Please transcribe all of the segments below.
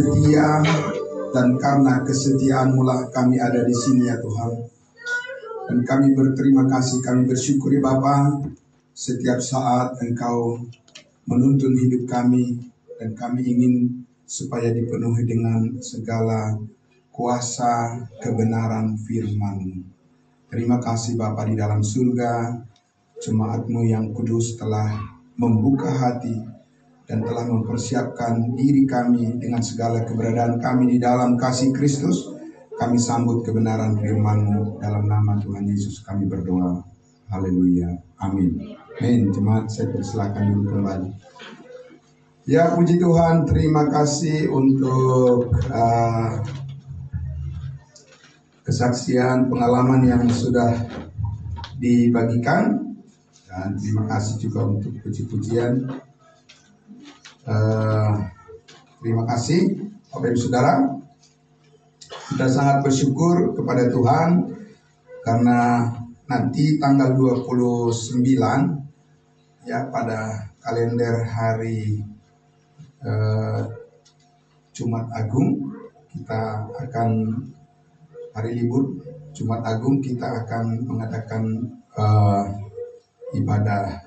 setia, dan karena kesetiaan-Mu lah kami ada di sini ya Tuhan. Dan kami berterima kasih, kami bersyukur ya Bapa, setiap saat Engkau menuntun hidup kami, dan kami ingin supaya dipenuhi dengan segala kuasa kebenaran firman-Mu. Terima kasih Bapa di dalam surga, jemaat-Mu yang kudus telah membuka hati dan telah mempersiapkan diri kami dengan segala keberadaan kami di dalam kasih Kristus. Kami sambut kebenaran firman-Mu dalam nama Tuhan Yesus kami berdoa. Haleluya. Amin. Amin. Jemaat, saya persilakan dulu kembali. Ya, puji Tuhan, terima kasih untuk kesaksian pengalaman yang sudah dibagikan. Dan terima kasih juga untuk puji-pujian. Terima kasih Bapak Ibu Saudara. Kita sangat bersyukur kepada Tuhan karena nanti tanggal 29 ya, pada kalender hari Jumat Agung, kita akan hari libur Jumat Agung, kita akan mengadakan ibadah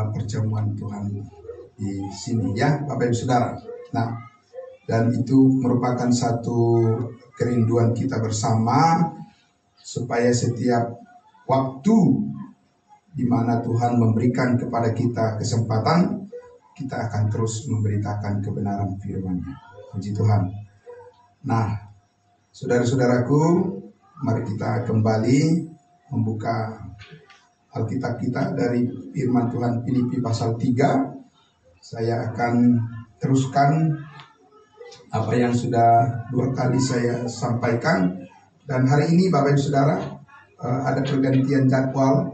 perjamuan Tuhan di sini ya Bapak Ibu Saudara. Nah, dan itu merupakan satu kerinduan kita bersama supaya setiap waktu di mana Tuhan memberikan kepada kita kesempatan, kita akan terus memberitakan kebenaran firman-Nya. Puji Tuhan. Nah, saudara-saudaraku, mari kita kembali membuka Alkitab kita dari firman Tuhan Filipi pasal 3. Saya akan teruskan apa yang sudah 2 kali saya sampaikan. Dan hari ini Bapak Ibu Saudara, ada pergantian jadwal.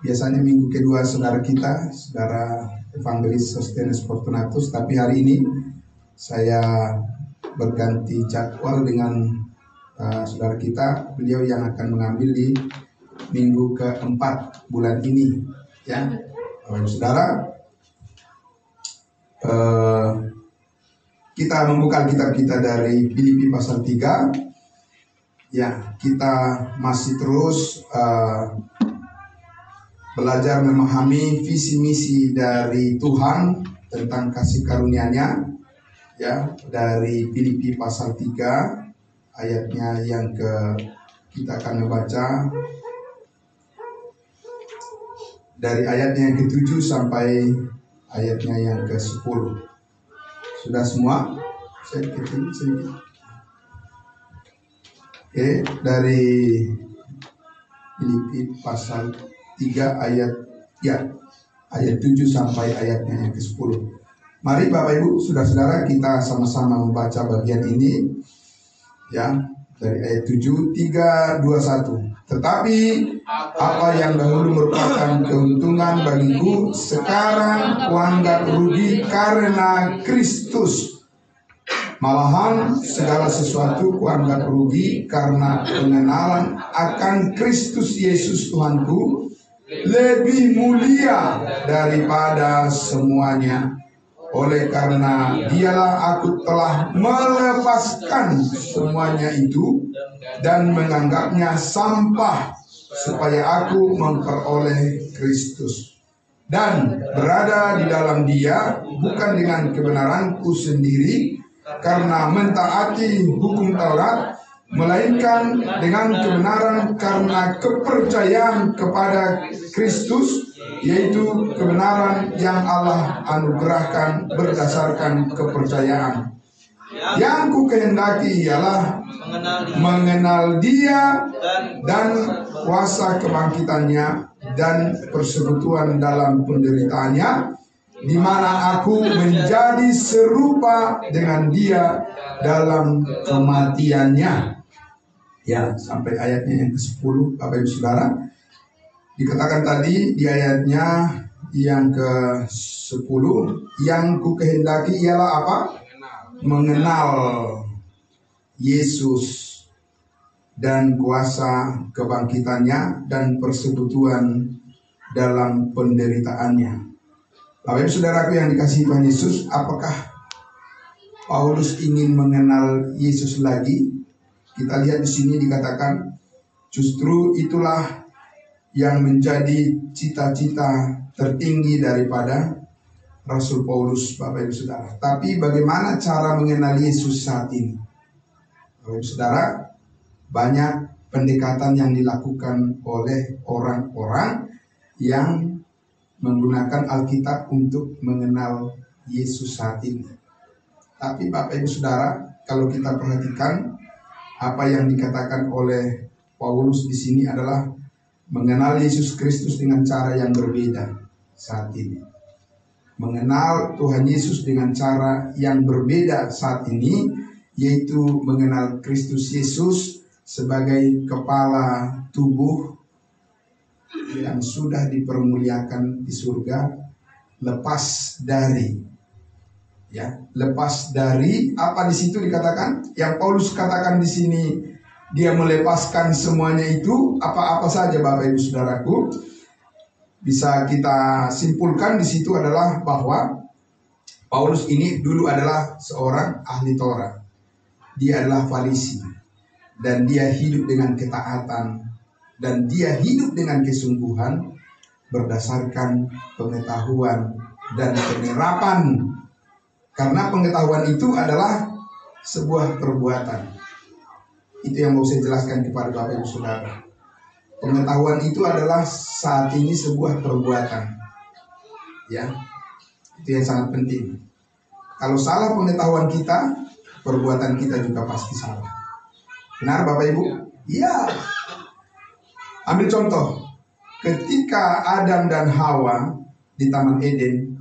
Biasanya minggu kedua saudara kita, saudara Evangelis Sostenes Fortunatus, tapi hari ini saya berganti jadwal dengan saudara kita, beliau yang akan mengambil di minggu keempat bulan ini ya. Saudara, kita membuka Alkitab kita dari Filipi pasal 3 ya. Kita masih terus belajar memahami visi misi dari Tuhan tentang kasih karunia-Nya ya, dari Filipi pasal 3 ayatnya yang kita akan membaca dari ayatnya yang ke-7 sampai ayatnya yang ke-10. Sudah semua? Saya kecil sedikit. Oke, dari Filipi pasal 3 ayat 7 sampai ayatnya yang ke-10. Mari Bapak Ibu, saudara-saudara, kita sama-sama membaca bagian ini ya, dari ayat 7, 3, 2, 1. Tetapi apa yang dahulu merupakan keuntungan bagiku, sekarang kuanggap rugi karena Kristus. Malahan segala sesuatu kuanggap rugi karena pengenalan akan Kristus Yesus Tuhanku lebih mulia daripada semuanya. Oleh karena Dialah aku telah melepaskan semuanya itu dan menganggapnya sampah supaya aku memperoleh Kristus dan berada di dalam Dia, bukan dengan kebenaranku sendiri karena mentaati hukum Taurat, melainkan dengan kebenaran karena kepercayaan kepada Kristus, yaitu kebenaran yang Allah anugerahkan berdasarkan kepercayaan. Yang ku kehendaki ialah mengenal Dia dan kuasa kebangkitannya dan persekutuan dalam penderitaannya, di mana aku menjadi serupa dengan Dia dalam kematiannya. Ya, sampai ayatnya yang ke-10 Bapak Ibu Saudara. Dikatakan tadi di ayatnya yang ke-10, yang ku kehendaki ialah apa? Mengenal Yesus dan kuasa kebangkitannya dan persekutuan dalam penderitaannya. Bapak Ibu Saudaraku yang dikasihi Tuhan Yesus, apakah Paulus ingin mengenal Yesus lagi. Kita lihat di sini dikatakan, justru itulah yang menjadi cita-cita tertinggi daripada Rasul Paulus, Bapak Ibu Saudara. Tapi bagaimana cara mengenal Yesus saat ini? Bapak Ibu Saudara, banyak pendekatan yang dilakukan oleh orang-orang yang menggunakan Alkitab untuk mengenal Yesus saat ini. Tapi Bapak Ibu Saudara, kalau kita perhatikan apa yang dikatakan oleh Paulus di sini adalah mengenal Yesus Kristus dengan cara yang berbeda saat ini. Mengenal Tuhan Yesus dengan cara yang berbeda saat ini, yaitu mengenal Kristus Yesus sebagai kepala tubuh yang sudah dipermuliakan di surga, lepas dari apa di situ dikatakan, yang Paulus katakan di sini, dia melepaskan semuanya itu apa-apa saja, Bapak Ibu Saudaraku. Bisa kita simpulkan di situ adalah bahwa Paulus ini dulu adalah seorang ahli Taurat. Dia adalah Farisi dan dia hidup dengan ketaatan dan dia hidup dengan kesungguhan berdasarkan pengetahuan dan penerapan. Karena pengetahuan itu adalah sebuah perbuatan. Itu yang mau saya jelaskan kepada Bapak Ibu Saudara. Pengetahuan itu adalah saat ini sebuah perbuatan. Ya, itu yang sangat penting. Kalau salah pengetahuan kita, perbuatan kita juga pasti salah. Benar Bapak Ibu? Iya. Ambil contoh, ketika Adam dan Hawa di Taman Eden,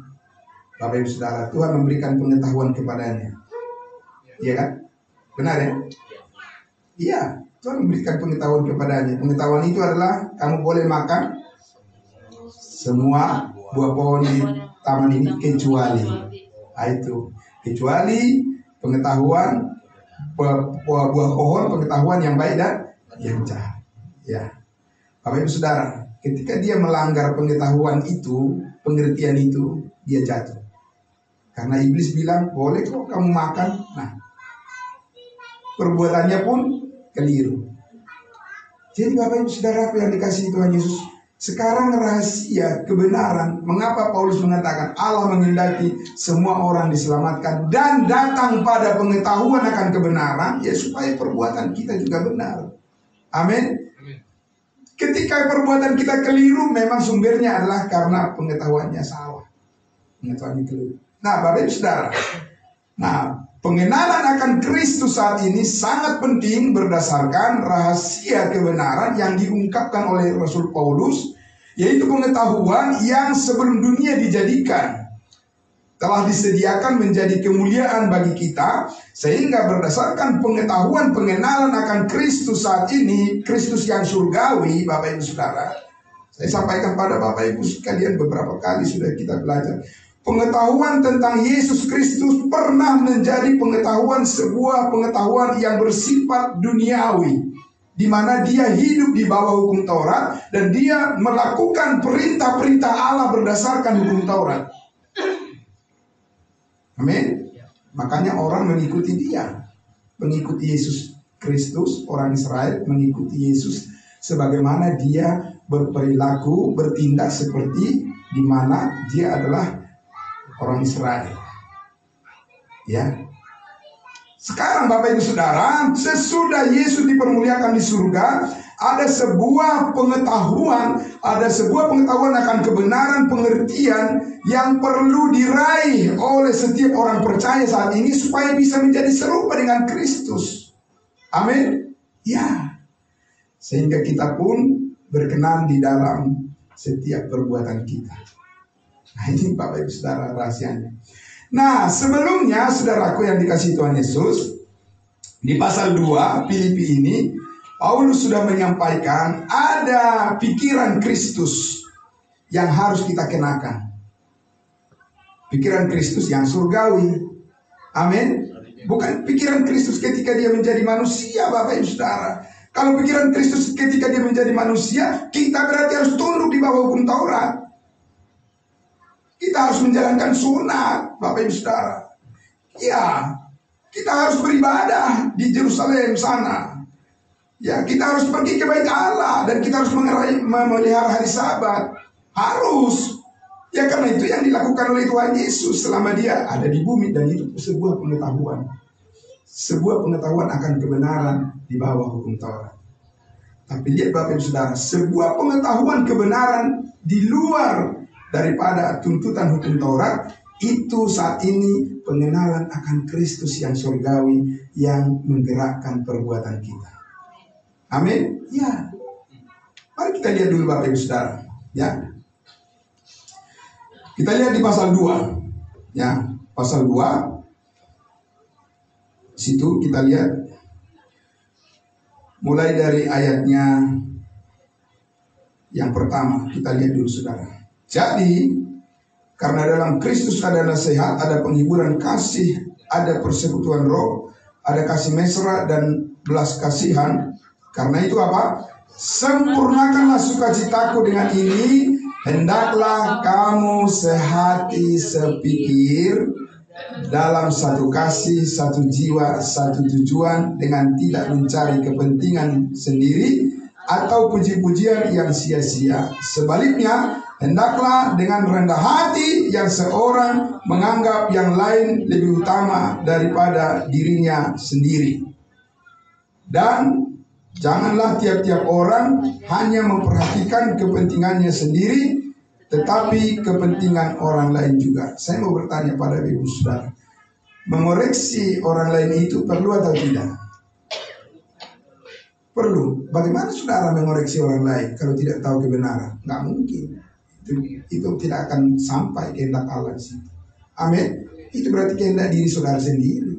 Bapak Ibu Saudara, Tuhan memberikan pengetahuan kepadanya. Iya kan? Benar ya? Iya, Tuhan memberikan pengetahuan kepadanya. Pengetahuan itu adalah kamu boleh makan semua buah pohon di taman ini kecuali kecuali pengetahuan buah pohon pengetahuan yang baik dan yang jahat. Ya, Bapak Ibu Saudara, ketika dia melanggar pengetahuan itu, pengertian itu, dia jatuh. Karena iblis bilang, boleh kok kamu makan. Nah, perbuatannya pun keliru. Jadi Bapak Ibu Saudara yang dikasihi Tuhan Yesus, sekarang rahasia kebenaran, mengapa Paulus mengatakan Allah menghendaki semua orang diselamatkan dan datang pada pengetahuan akan kebenaran, ya supaya perbuatan kita juga benar. Amin. Ketika perbuatan kita keliru, memang sumbernya adalah karena pengetahuannya salah, pengetahuannya keliru. Nah, Bapak Ibu Saudara, pengenalan akan Kristus saat ini sangat penting berdasarkan rahasia kebenaran yang diungkapkan oleh Rasul Paulus, yaitu pengetahuan yang sebelum dunia dijadikan telah disediakan menjadi kemuliaan bagi kita, sehingga berdasarkan pengetahuan pengenalan akan Kristus saat ini, Kristus yang surgawi, Bapak Ibu Saudara, saya sampaikan pada Bapak Ibu sekalian beberapa kali sudah kita belajar. Pengetahuan tentang Yesus Kristus pernah menjadi sebuah pengetahuan yang bersifat duniawi, di mana dia hidup di bawah hukum Taurat dan dia melakukan perintah-perintah Allah berdasarkan hukum Taurat. Amin. Makanya orang mengikuti dia, mengikuti Yesus Kristus. Orang Israel mengikuti Yesus sebagaimana dia berperilaku, bertindak seperti di mana dia adalah orang Israel. Ya. Sekarang Bapak Ibu Saudara, sesudah Yesus dipermuliakan di surga, ada sebuah pengetahuan akan kebenaran pengertian yang perlu diraih oleh setiap orang percaya saat ini supaya bisa menjadi serupa dengan Kristus. Amin. Ya. Sehingga kita pun berkenan di dalam setiap perbuatan kita. Nah, ini Bapak Ibu Saudara rahasianya. Nah, sebelumnya saudaraku yang dikasihi Tuhan Yesus, di pasal 2 Filipi ini Paulus sudah menyampaikan ada pikiran Kristus yang harus kita kenakan. Pikiran Kristus yang surgawi. Amin. Bukan pikiran Kristus ketika dia menjadi manusia, Bapak Ibu Saudara. Kalau pikiran Kristus ketika dia menjadi manusia, kita berarti harus tunduk di bawah hukum Taurat. Kita harus menjalankan sunat, Bapak Ibu Saudara. Ya, Kita harus beribadah di Yerusalem sana. Ya, kita harus pergi ke bait Allah dan kita harus memelihara hari Sabat. Harus. Ya, karena itu yang dilakukan oleh Tuhan Yesus selama dia ada di bumi, dan itu sebuah pengetahuan. Sebuah pengetahuan akan kebenaran di bawah hukum Taurat. Tapi lihat Bapak Ibu Saudara, sebuah pengetahuan kebenaran di luar daripada tuntutan hukum Taurat, itu saat ini pengenalan akan Kristus yang surgawi yang menggerakkan perbuatan kita. Amin. Ya. Mari kita lihat dulu Bapak Ibu Saudara, ya. Kita lihat di pasal 2. Ya, pasal 2. Situ kita lihat mulai dari ayatnya yang pertama. Kita lihat dulu Saudara. Jadi karena dalam Kristus ada nasihat, ada penghiburan kasih, ada persekutuan roh, ada kasih mesra dan belas kasihan. Karena itu apa? Sempurnakanlah sukacitaku dengan ini, hendaklah kamu sehati sepikir, dalam satu kasih, satu jiwa, satu tujuan, dengan tidak mencari kepentingan sendiri atau puji-pujian yang sia-sia. Sebaliknya, hendaklah dengan rendah hati yang seorang menganggap yang lain lebih utama daripada dirinya sendiri. Dan janganlah tiap-tiap orang hanya memperhatikan kepentingannya sendiri, tetapi kepentingan orang lain juga. Saya mau bertanya pada ibu saudara, mengoreksi orang lain itu perlu atau tidak? Perlu. Bagaimana saudara mengoreksi orang lain kalau tidak tahu kebenaran? Nggak mungkin. Itu tidak akan sampai kehendak Allah di situ. Amin. Itu berarti kehendak diri saudara sendiri.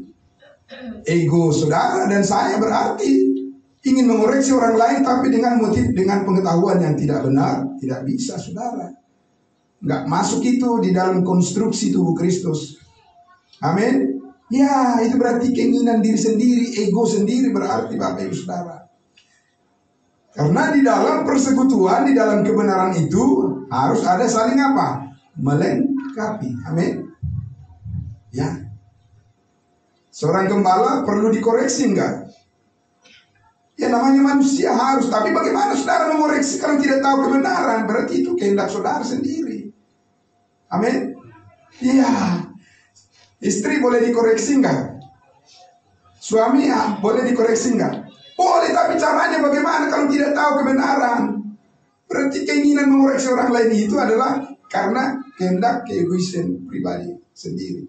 Ego saudara dan saya berarti ingin mengoreksi orang lain, tapi dengan motif, dengan pengetahuan yang tidak benar. Tidak bisa saudara. Nggak masuk itu di dalam konstruksi tubuh Kristus. Amin. Ya, itu berarti keinginan diri sendiri, ego sendiri berarti Bapak Ibu Saudara. Karena di dalam persekutuan, di dalam kebenaran itu harus ada saling apa? Melengkapi. Amin. Ya. Seorang gembala perlu dikoreksi enggak? Ya, namanya manusia harus. Tapi bagaimana saudara mengoreksi kalau tidak tahu kebenaran? Berarti itu kehendak saudara sendiri. Amin. Iya. Istri boleh dikoreksi enggak? Suami ya, boleh dikoreksi enggak? Boleh, tapi caranya bagaimana kalau tidak tahu kebenaran? Berarti keinginan mengoreksi orang lain itu adalah karena kehendak keegoisan pribadi sendiri.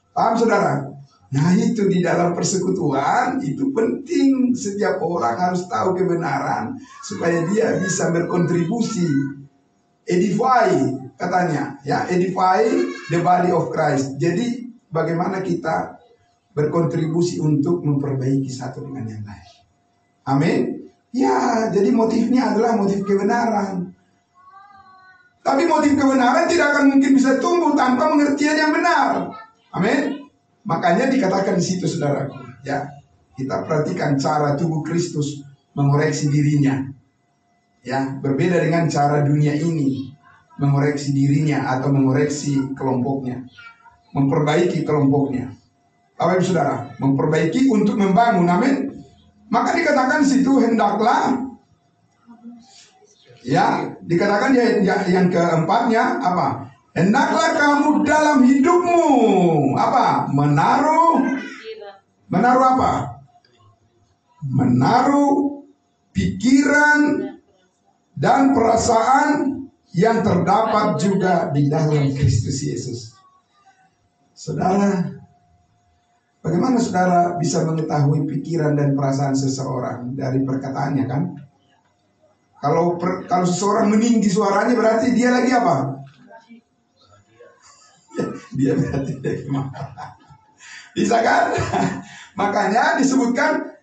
Paham saudara? Nah, itu di dalam persekutuan itu penting, setiap orang harus tahu kebenaran supaya dia bisa berkontribusi. Edify katanya, ya, edify the body of Christ. Jadi bagaimana kita berkontribusi untuk memperbaiki satu dengan yang lain. Amin. Ya, jadi motifnya adalah motif kebenaran. Tapi motif kebenaran tidak akan mungkin bisa tumbuh tanpa pengertian yang benar. Amin. Makanya dikatakan di situ saudaraku, ya, kita perhatikan cara tubuh Kristus mengoreksi dirinya. Ya, berbeda dengan cara dunia ini mengoreksi dirinya atau mengoreksi kelompoknya, memperbaiki kelompoknya. Bapak Ibu Saudara, memperbaiki untuk membangun. Amin. Maka dikatakan situ hendaklah, ya, dikatakan yang keempatnya apa? Hendaklah kamu dalam hidupmu apa? Menaruh apa? Menaruh pikiran dan perasaan yang terdapat juga di dalam Kristus Yesus. Saudara, bagaimana saudara bisa mengetahui pikiran dan perasaan seseorang? Dari perkataannya kan? Kalau seseorang meninggi suaranya berarti dia lagi apa? Dia berarti lagi marah. Bisa kan? Makanya disebutkan,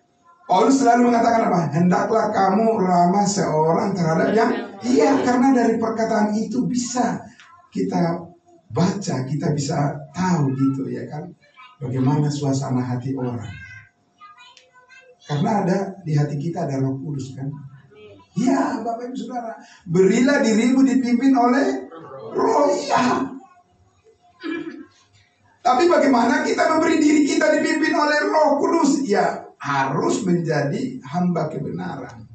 Paulus selalu mengatakan apa? Hendaklah kamu ramah seorang terhadap yang, iya, karena dari perkataan itu bisa kita baca, kita bisa tahu gitu ya kan, bagaimana suasana hati orang. Karena ada di hati kita ada Roh Kudus kan. Iya Bapak Ibu Saudara, berilah dirimu dipimpin oleh Roh. Iya. Tapi bagaimana kita memberi diri kita dipimpin oleh Roh Kudus? Ya, harus menjadi hamba kebenaran.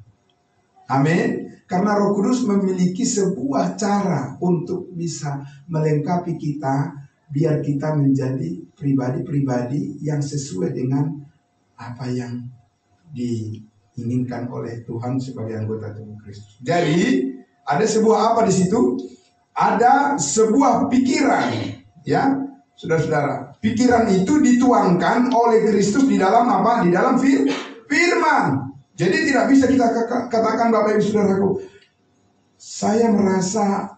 Amin. Karena Roh Kudus memiliki sebuah cara untuk bisa melengkapi kita, biar kita menjadi pribadi-pribadi yang sesuai dengan apa yang diinginkan oleh Tuhan sebagai anggota tubuh Kristus. Jadi ada sebuah apa di situ? Ada sebuah pikiran, ya, saudara-saudara. Pikiran itu dituangkan oleh Kristus di dalam apa? Di dalam firman. Jadi tidak bisa kita katakan, Bapak Ibu Saudaraku, saya merasa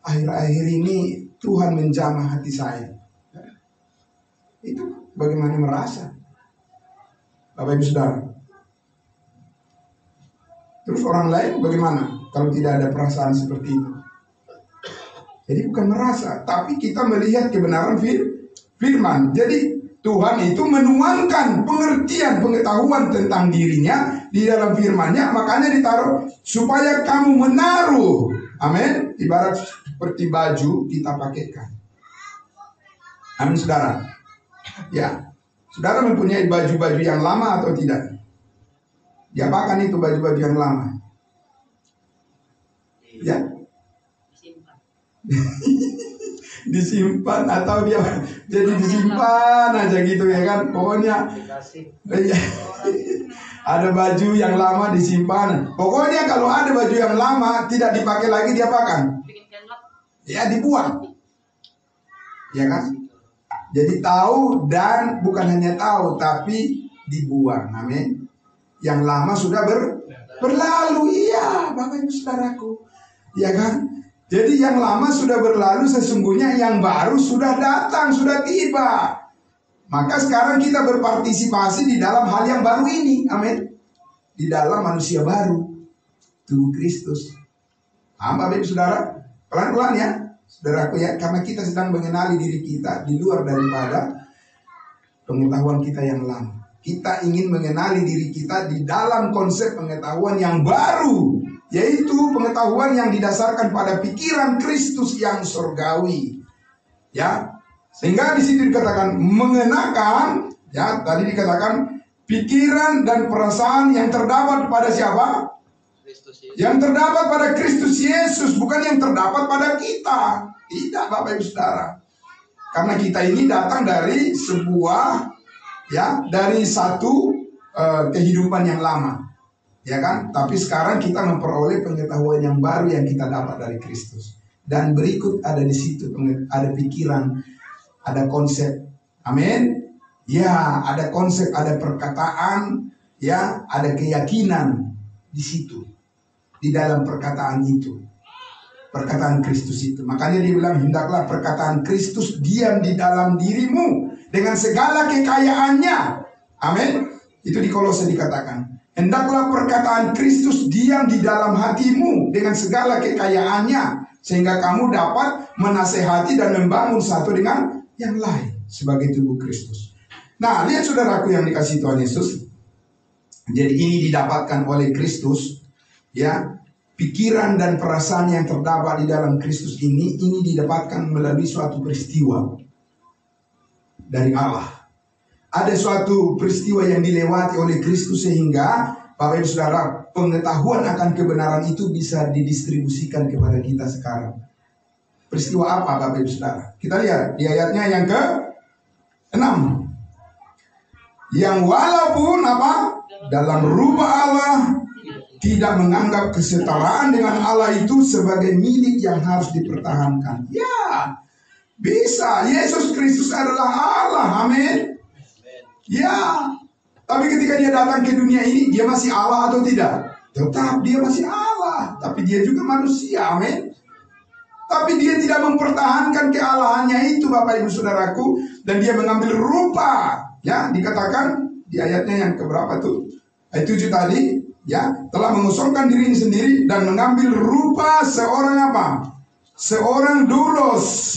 akhir-akhir ini Tuhan menjamah hati saya. Itu bagaimana merasa, Bapak Ibu Saudara? Terus orang lain bagaimana kalau tidak ada perasaan seperti itu? Jadi bukan merasa, tapi kita melihat kebenaran firman. Jadi Tuhan itu menuangkan pengertian, pengetahuan tentang dirinya di dalam firman-Nya, makanya ditaruh supaya kamu menaruh. Amin. Ibarat seperti baju kita pakaikan. Amin, saudara. Ya, saudara mempunyai baju-baju yang lama atau tidak? Diapakan itu baju-baju yang lama? Ya. Disimpan atau dia jadi disimpan aja gitu ya kan, pokoknya ada baju yang lama disimpan. Pokoknya kalau ada baju yang lama tidak dipakai lagi, diapakan? Ya, dibuang, ya kan? Jadi tahu, dan bukan hanya tahu tapi dibuang. Amin. Yang lama sudah berlalu. Iya, Bapak Ibu Saudaraku, ya kan? Jadi yang lama sudah berlalu, sesungguhnya yang baru sudah datang, sudah tiba. Maka sekarang kita berpartisipasi di dalam hal yang baru ini. Amin. Di dalam manusia baru, tubuh Kristus. Bapak Ibu Saudara, pelan-pelan ya, saudaraku ya, karena kita sedang mengenali diri kita di luar daripada pengetahuan kita yang lama. Kita ingin mengenali diri kita di dalam konsep pengetahuan yang baru, yaitu pengetahuan yang didasarkan pada pikiran Kristus yang surgawi. Ya, sehingga di situ dikatakan mengenakan, ya, tadi dikatakan pikiran dan perasaan yang terdapat pada siapa? Kristus Yesus. Yang terdapat pada Kristus Yesus, bukan yang terdapat pada kita. Tidak, Bapak Ibu Saudara. Karena kita ini datang dari sebuah, ya, dari satu kehidupan yang lama. Ya kan? Tapi sekarang kita memperoleh pengetahuan yang baru yang kita dapat dari Kristus. Dan berikut ada di situ, ada pikiran, ada konsep. Amin. Ya, ada konsep, ada perkataan, ya, ada keyakinan di situ. Di dalam perkataan itu. Perkataan Kristus itu. Makanya dia bilang, hendaklah perkataan Kristus diam di dalam dirimu dengan segala kekayaannya. Amin. Itu di Kolose dikatakan. Hendaklah perkataan Kristus diam di dalam hatimu dengan segala kekayaannya, sehingga kamu dapat menasehati dan membangun satu dengan yang lain sebagai tubuh Kristus. Nah, lihat saudaraku yang dikasihi Tuhan Yesus. Jadi ini didapatkan oleh Kristus, ya. Pikiran dan perasaan yang terdapat di dalam Kristus ini didapatkan melalui suatu peristiwa dari Allah. Ada suatu peristiwa yang dilewati oleh Kristus sehingga Bapak Ibu Saudara, pengetahuan akan kebenaran itu bisa didistribusikan kepada kita sekarang. Peristiwa apa Bapak Ibu Saudara? Kita lihat di ayatnya yang ke-6. Yang walaupun apa? Dalam rupa Allah tidak menganggap kesetaraan dengan Allah itu sebagai milik yang harus dipertahankan. Ya, bisa. Yesus Kristus adalah Allah. Amin. Ya, tapi ketika dia datang ke dunia ini, dia masih Allah atau tidak? Tetap dia masih Allah, tapi dia juga manusia, amin. Tapi dia tidak mempertahankan kealahannya itu, Bapak Ibu Saudaraku, dan dia mengambil rupa, ya, dikatakan di ayatnya yang keberapa tuh? Ayat 7 tadi, ya, telah mengosongkan dirinya sendiri dan mengambil rupa seorang apa? Seorang doulos,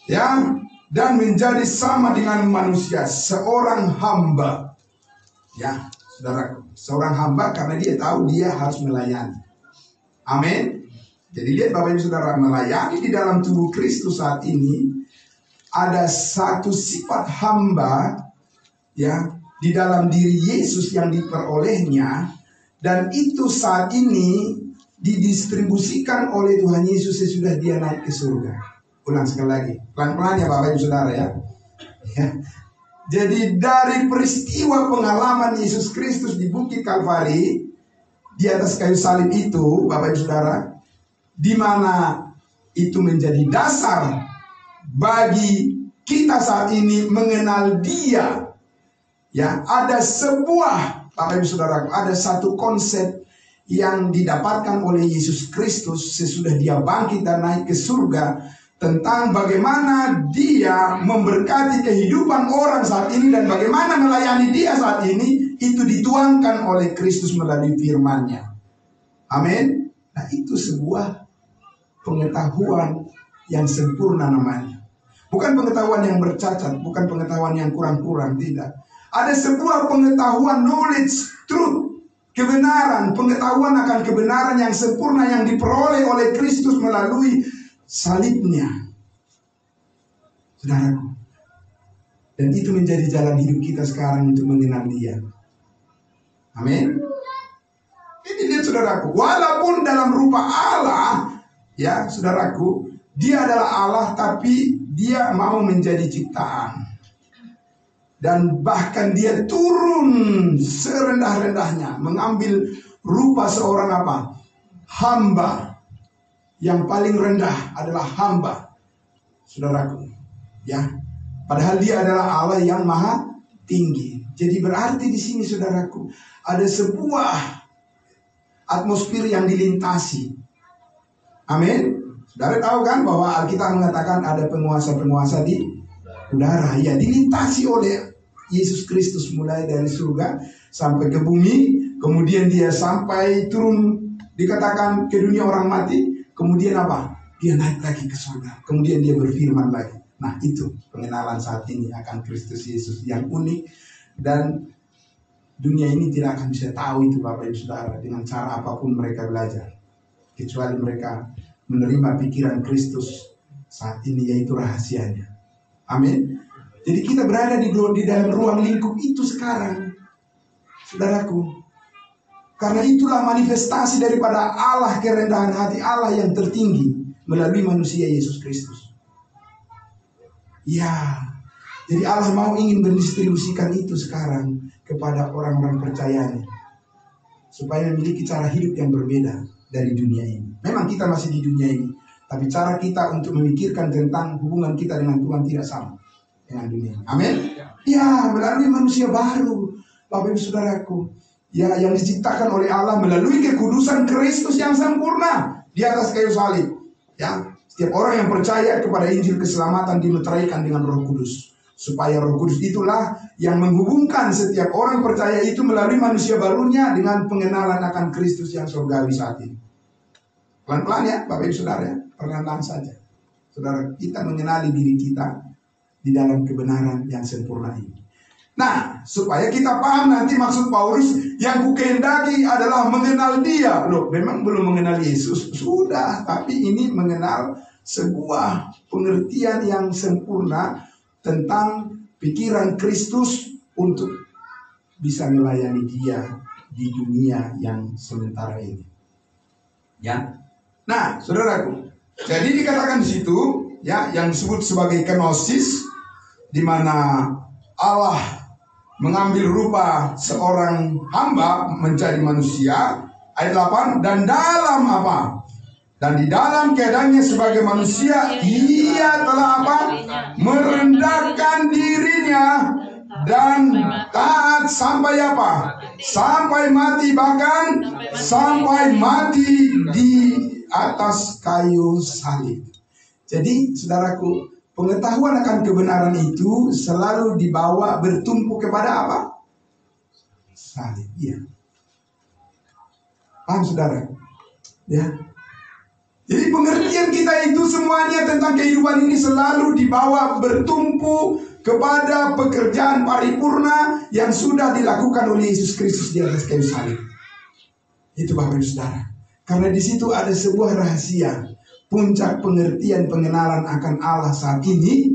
ya, dan menjadi sama dengan manusia, seorang hamba. Ya, saudaraku, seorang hamba karena dia tahu dia harus melayani. Amin. Jadi lihat Bapak Ibu Saudara, melayani di dalam tubuh Kristus saat ini ada satu sifat hamba ya di dalam diri Yesus yang diperolehnya, dan itu saat ini didistribusikan oleh Tuhan Yesus sesudah dia naik ke surga. Ulang sekali lagi, pelan-pelan ya Bapak Ibu Saudara ya. Jadi dari peristiwa pengalaman Yesus Kristus di Bukit Kalvari, di atas kayu salib itu, Bapak Ibu Saudara, di mana itu menjadi dasar bagi kita saat ini mengenal Dia. Ya, ada sebuah, Bapak Ibu Saudara, ada satu konsep yang didapatkan oleh Yesus Kristus sesudah Dia bangkit dan naik ke surga, tentang bagaimana Dia memberkati kehidupan orang saat ini dan bagaimana melayani Dia saat ini, itu dituangkan oleh Kristus melalui firman-Nya. Amin. Nah, itu sebuah pengetahuan yang sempurna namanya. Bukan pengetahuan yang bercacat, bukan pengetahuan yang kurang-kurang, tidak. Ada sebuah pengetahuan, knowledge, truth, kebenaran, pengetahuan akan kebenaran yang sempurna yang diperoleh oleh Kristus melalui salibnya, saudaraku. Dan itu menjadi jalan hidup kita sekarang untuk mengenal Dia. Amin. Ini dia saudaraku, walaupun dalam rupa Allah, ya saudaraku, Dia adalah Allah, tapi Dia mau menjadi ciptaan. Dan bahkan Dia turun serendah-rendahnya, mengambil rupa seorang apa? Hamba. Yang paling rendah adalah hamba, saudaraku. Ya, padahal Dia adalah Allah yang maha tinggi. Jadi berarti di sini saudaraku, ada sebuah atmosfer yang dilintasi. Amin. Saudara tahu kan bahwa Alkitab mengatakan ada penguasa-penguasa di udara. Ya, dilintasi oleh Yesus Kristus mulai dari surga sampai ke bumi. Kemudian Dia sampai turun, dikatakan ke dunia orang mati. Kemudian apa? Dia naik lagi ke surga. Kemudian Dia berfirman lagi. Nah, itu pengenalan saat ini akan Kristus Yesus yang unik. Dan dunia ini tidak akan bisa tahu itu Bapak Ibu Saudara dengan cara apapun mereka belajar, kecuali mereka menerima pikiran Kristus saat ini, yaitu rahasianya. Amin. Jadi kita berada di dalam ruang lingkup itu sekarang, saudaraku. Karena itulah manifestasi daripada Allah, kerendahan hati Allah yang tertinggi melalui manusia Yesus Kristus. Ya, jadi Allah mau ingin mendistribusikan itu sekarang kepada orang-orang percayanya, supaya memiliki cara hidup yang berbeda dari dunia ini. Memang kita masih di dunia ini, tapi cara kita untuk memikirkan tentang hubungan kita dengan Tuhan tidak sama dengan dunia. Amin. Ya, melalui manusia baru, Bapak Ibu Saudaraku. Ya, yang diciptakan oleh Allah melalui kekudusan Kristus yang sempurna di atas kayu salib. Ya, setiap orang yang percaya kepada Injil keselamatan dimeteraikan dengan Roh Kudus, supaya Roh Kudus itulah yang menghubungkan setiap orang percaya itu melalui manusia barunya dengan pengenalan akan Kristus yang surgawi saat ini. Pelan-pelan ya, Bapak Ibu Saudara ya, perlahan saja. Saudara, kita mengenali diri kita di dalam kebenaran yang sempurna ini. Nah, supaya kita paham nanti maksud Paulus, yang kukehendaki adalah mengenal Dia. Loh, memang belum mengenal Yesus? Sudah, tapi ini mengenal sebuah pengertian yang sempurna tentang pikiran Kristus untuk bisa melayani Dia di dunia yang sementara ini. Ya. Nah, saudaraku, jadi dikatakan di situ, ya, yang disebut sebagai kenosis, di mana Allah mengambil rupa seorang hamba menjadi manusia. Ayat 8, dan dalam apa? Dan di dalam keadaannya sebagai manusia, Ia telah apa? Merendahkan dirinya dan taat sampai apa? Sampai mati, bahkan sampai mati di atas kayu salib. Jadi, saudaraku, pengetahuan akan kebenaran itu selalu dibawa bertumpu kepada apa? Salib. Ya. Paham saudara? Ya. Jadi pengertian kita itu semuanya tentang kehidupan ini selalu dibawa bertumpu kepada pekerjaan paripurna yang sudah dilakukan oleh Yesus Kristus di atas kayu salib. Itu Bapak Ibu Saudara. Karena di situ ada sebuah rahasia. Puncak pengertian pengenalan akan Allah saat ini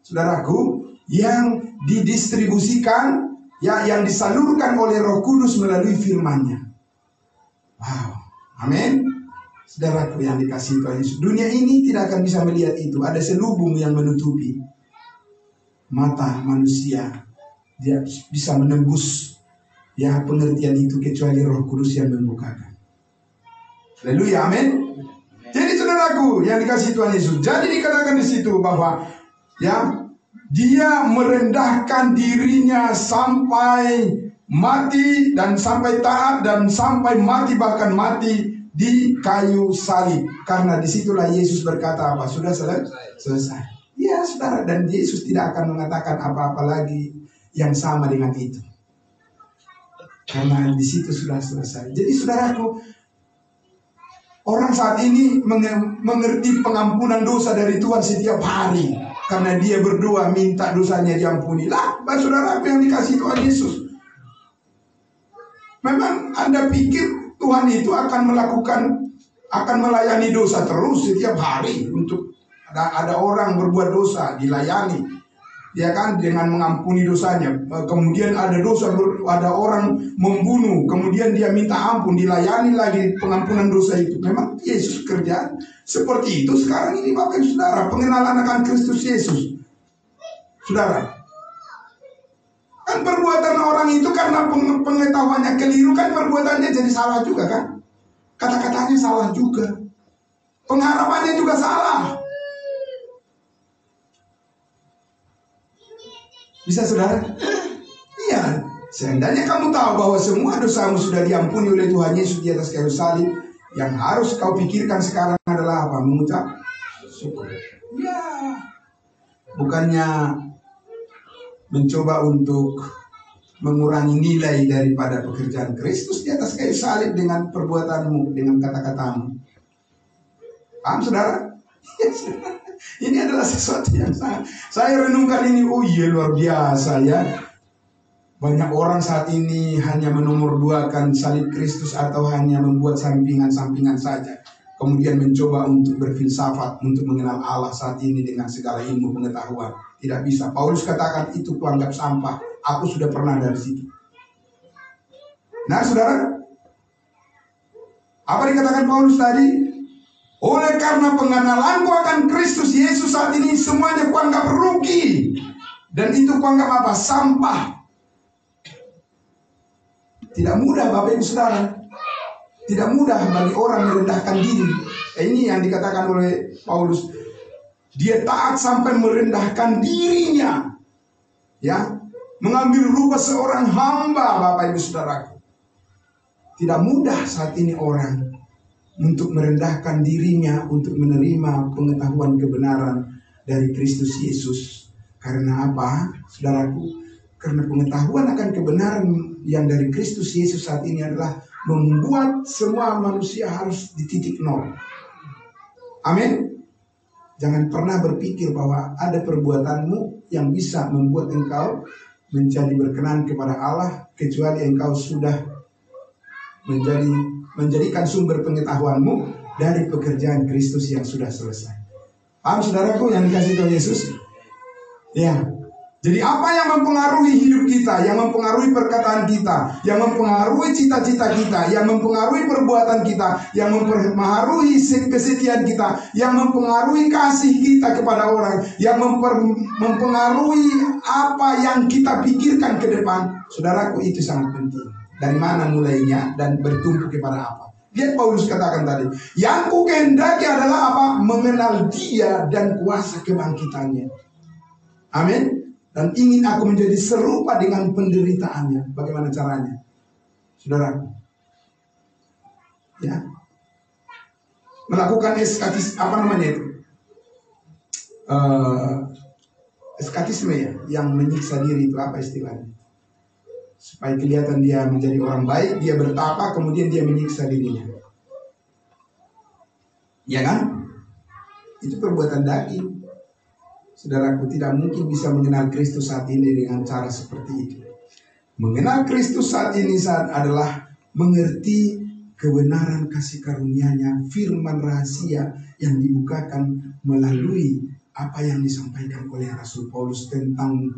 saudaraku, yang didistribusikan, ya, yang disalurkan oleh Roh Kudus melalui firman-Nya. Wow, amin. Saudaraku yang dikasihi Tuhan Yesus, dunia ini tidak akan bisa melihat itu. Ada selubung yang menutupi mata manusia. Dia bisa menembus, ya, pengertian itu kecuali Roh Kudus yang membukakan. Haleluya, amin. Jadi saudaraku yang dikasihi Tuhan Yesus, jadi dikatakan di situ bahwa, ya, dia merendahkan dirinya sampai mati dan sampai taat dan sampai mati, bahkan mati di kayu salib. Karena disitulah Yesus berkata apa? Sudah selesai. Ya saudara, dan Yesus tidak akan mengatakan apa-apa lagi yang sama dengan itu. Karena di situ sudah selesai. Jadi saudaraku, orang saat ini mengerti pengampunan dosa dari Tuhan setiap hari. Karena dia berdoa minta dosanya diampuni. Lah, saudaraku yang dikasihi Tuhan Yesus, memang Anda pikir Tuhan itu akan melayani dosa terus setiap hari? Untuk ada orang berbuat dosa dilayani, ya kan, dengan mengampuni dosanya. Kemudian ada ada orang membunuh, kemudian dia minta ampun, dilayani lagi pengampunan dosa itu. Memang Yesus kerja seperti itu sekarang ini, Bapak Ibu Saudara, pengenalan akan Kristus Yesus. Saudara, kan perbuatan orang itu karena pengetahuannya keliru, kan perbuatannya jadi salah juga kan? Kata-katanya salah juga, pengharapannya juga salah. Bisa saudara? Iya. Seandainya kamu tahu bahwa semua dosamu sudah diampuni oleh Tuhan Yesus di atas kayu salib, yang harus kau pikirkan sekarang adalah apa? Mengucap syukur. Ya. Bukannya mencoba untuk mengurangi nilai daripada pekerjaan Kristus di atas kayu salib dengan perbuatanmu, dengan kata-katamu. Paham saudara? Ini adalah sesuatu yang saya renungkan ini. Oh iya, luar biasa ya. Banyak orang saat ini hanya menomorduakan salib Kristus atau hanya membuat sampingan-sampingan saja. Kemudian mencoba untuk berfilsafat, untuk mengenal Allah saat ini dengan segala ilmu pengetahuan. Tidak bisa. Paulus katakan itu kuanggap sampah. Aku sudah pernah dari situ. Nah saudara, apa dikatakan Paulus tadi? Oleh karena pengenalanku akan Kristus Yesus saat ini, semuanya kuanggap rugi. Dan itu kuanggap apa? Sampah. Tidak mudah Bapak Ibu Saudara. Tidak mudah bagi orang merendahkan diri. Ini yang dikatakan oleh Paulus. Dia taat sampai merendahkan dirinya. Ya, mengambil rupa seorang hamba, Bapak Ibu Saudara. Tidak mudah saat ini orang untuk merendahkan dirinya, untuk menerima pengetahuan kebenaran dari Kristus Yesus. Karena apa, saudaraku? Karena pengetahuan akan kebenaran yang dari Kristus Yesus saat ini adalah membuat semua manusia harus di titik nol. Amin. Jangan pernah berpikir bahwa ada perbuatanmu yang bisa membuat engkau menjadi berkenan kepada Allah, kecuali engkau sudah menjadikan sumber pengetahuanmu dari pekerjaan Kristus yang sudah selesai. Paham saudaraku yang dikasihi Tuhan Yesus? Ya. Jadi apa yang mempengaruhi hidup kita, yang mempengaruhi perkataan kita, yang mempengaruhi cita-cita kita, yang mempengaruhi perbuatan kita, yang mempengaruhi kesetiaan kita, yang mempengaruhi kasih kita kepada orang, yang mempengaruhi apa yang kita pikirkan ke depan, saudaraku, itu sangat penting. Dari mana mulainya dan bertumpu kepada apa? Lihat Paulus katakan tadi, yang ku kehendaki adalah apa? Mengenal Dia dan kuasa kebangkitannya. Amin. Dan ingin aku menjadi serupa dengan penderitaannya. Bagaimana caranya? Saudara, ya, melakukan eskatisme ya, yang menyiksa diri itu apa istilahnya? Supaya kelihatan dia menjadi orang baik, dia bertapa, kemudian dia menyiksa dirinya. Ya kan? Itu perbuatan daging. Saudaraku, tidak mungkin bisa mengenal Kristus saat ini dengan cara seperti itu. Mengenal Kristus saat ini adalah mengerti kebenaran kasih karunia-Nya, firman rahasia yang dibukakan melalui apa yang disampaikan oleh Rasul Paulus tentang,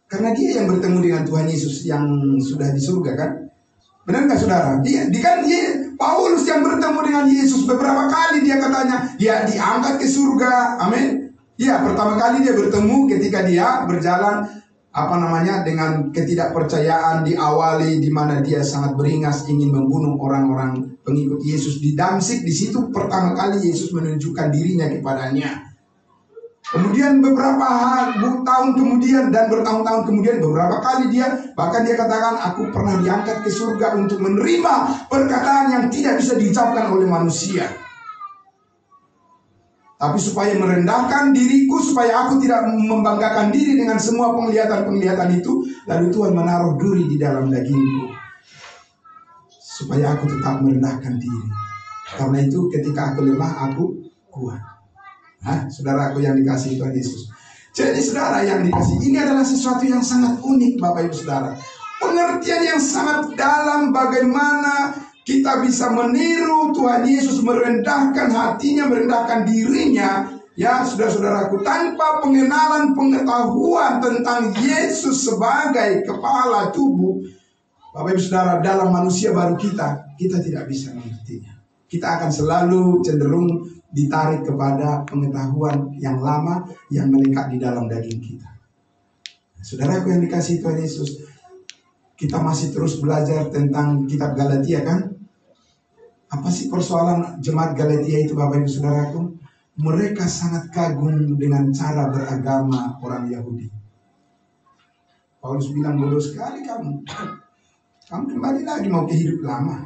karena dia yang bertemu dengan Tuhan Yesus yang sudah di surga kan? Benar nggak saudara? Paulus yang bertemu dengan Yesus beberapa kali, dia katanya dia diangkat ke surga. Amin. Ya, pertama kali dia bertemu ketika dia berjalan dengan ketidakpercayaan, diawali di mana dia sangat beringas ingin membunuh orang-orang pengikut Yesus di Damsyik. Di situ pertama kali Yesus menunjukkan dirinya kepadanya. Kemudian beberapa tahun kemudian dan bertahun-tahun kemudian, beberapa kali bahkan dia katakan, aku pernah diangkat ke surga untuk menerima perkataan yang tidak bisa diucapkan oleh manusia. Tapi supaya merendahkan diriku, supaya aku tidak membanggakan diri dengan semua penglihatan-penglihatan itu, lalu Tuhan menaruh duri di dalam dagingku, supaya aku tetap merendahkan diri. Karena itu ketika aku lemah, aku kuat. Saudaraku yang dikasihi Tuhan Yesus. Jadi saudara yang dikasihi, ini adalah sesuatu yang sangat unik Bapak Ibu Saudara. Pengertian yang sangat dalam bagaimana kita bisa meniru Tuhan Yesus, merendahkan hatinya, merendahkan dirinya. Ya saudara-saudaraku, tanpa pengenalan, pengetahuan tentang Yesus sebagai kepala tubuh, Bapak Ibu Saudara, dalam manusia baru kita tidak bisa mengertinya. Kita akan selalu cenderung ditarik kepada pengetahuan yang lama yang melekat di dalam daging kita. Saudaraku yang dikasihi Tuhan Yesus, kita masih terus belajar tentang kitab Galatia kan? Apa sih persoalan jemaat Galatia itu Bapak Ibu Saudaraku? Mereka sangat kagum dengan cara beragama orang Yahudi. Paulus bilang, bodoh sekali kamu. Kamu kembali lagi mau ke hidup lama.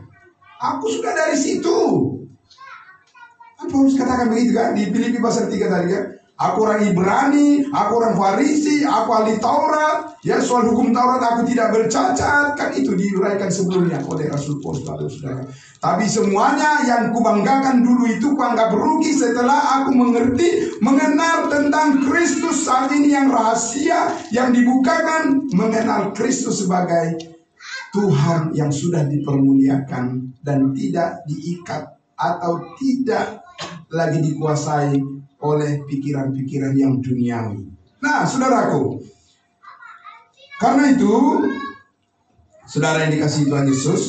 Aku sudah dari situ. Paulus katakan begitu kan di Filipi pasal 3 tadi kan, aku orang Ibrani, aku orang Farisi, aku ahli Taurat, ya soal hukum Taurat aku tidak bercacat, kan itu diuraikan sebelumnya oleh Rasul Paulus. Tapi semuanya yang kubanggakan dulu itu kuanggap rugi setelah aku mengenal tentang Kristus. Saat ini yang rahasia yang dibukakan, mengenal Kristus sebagai Tuhan yang sudah dipermuliakan dan tidak diikat atau tidak lagi dikuasai oleh pikiran-pikiran yang duniawi. Nah, saudaraku, karena itu, saudara yang dikasihi Tuhan Yesus,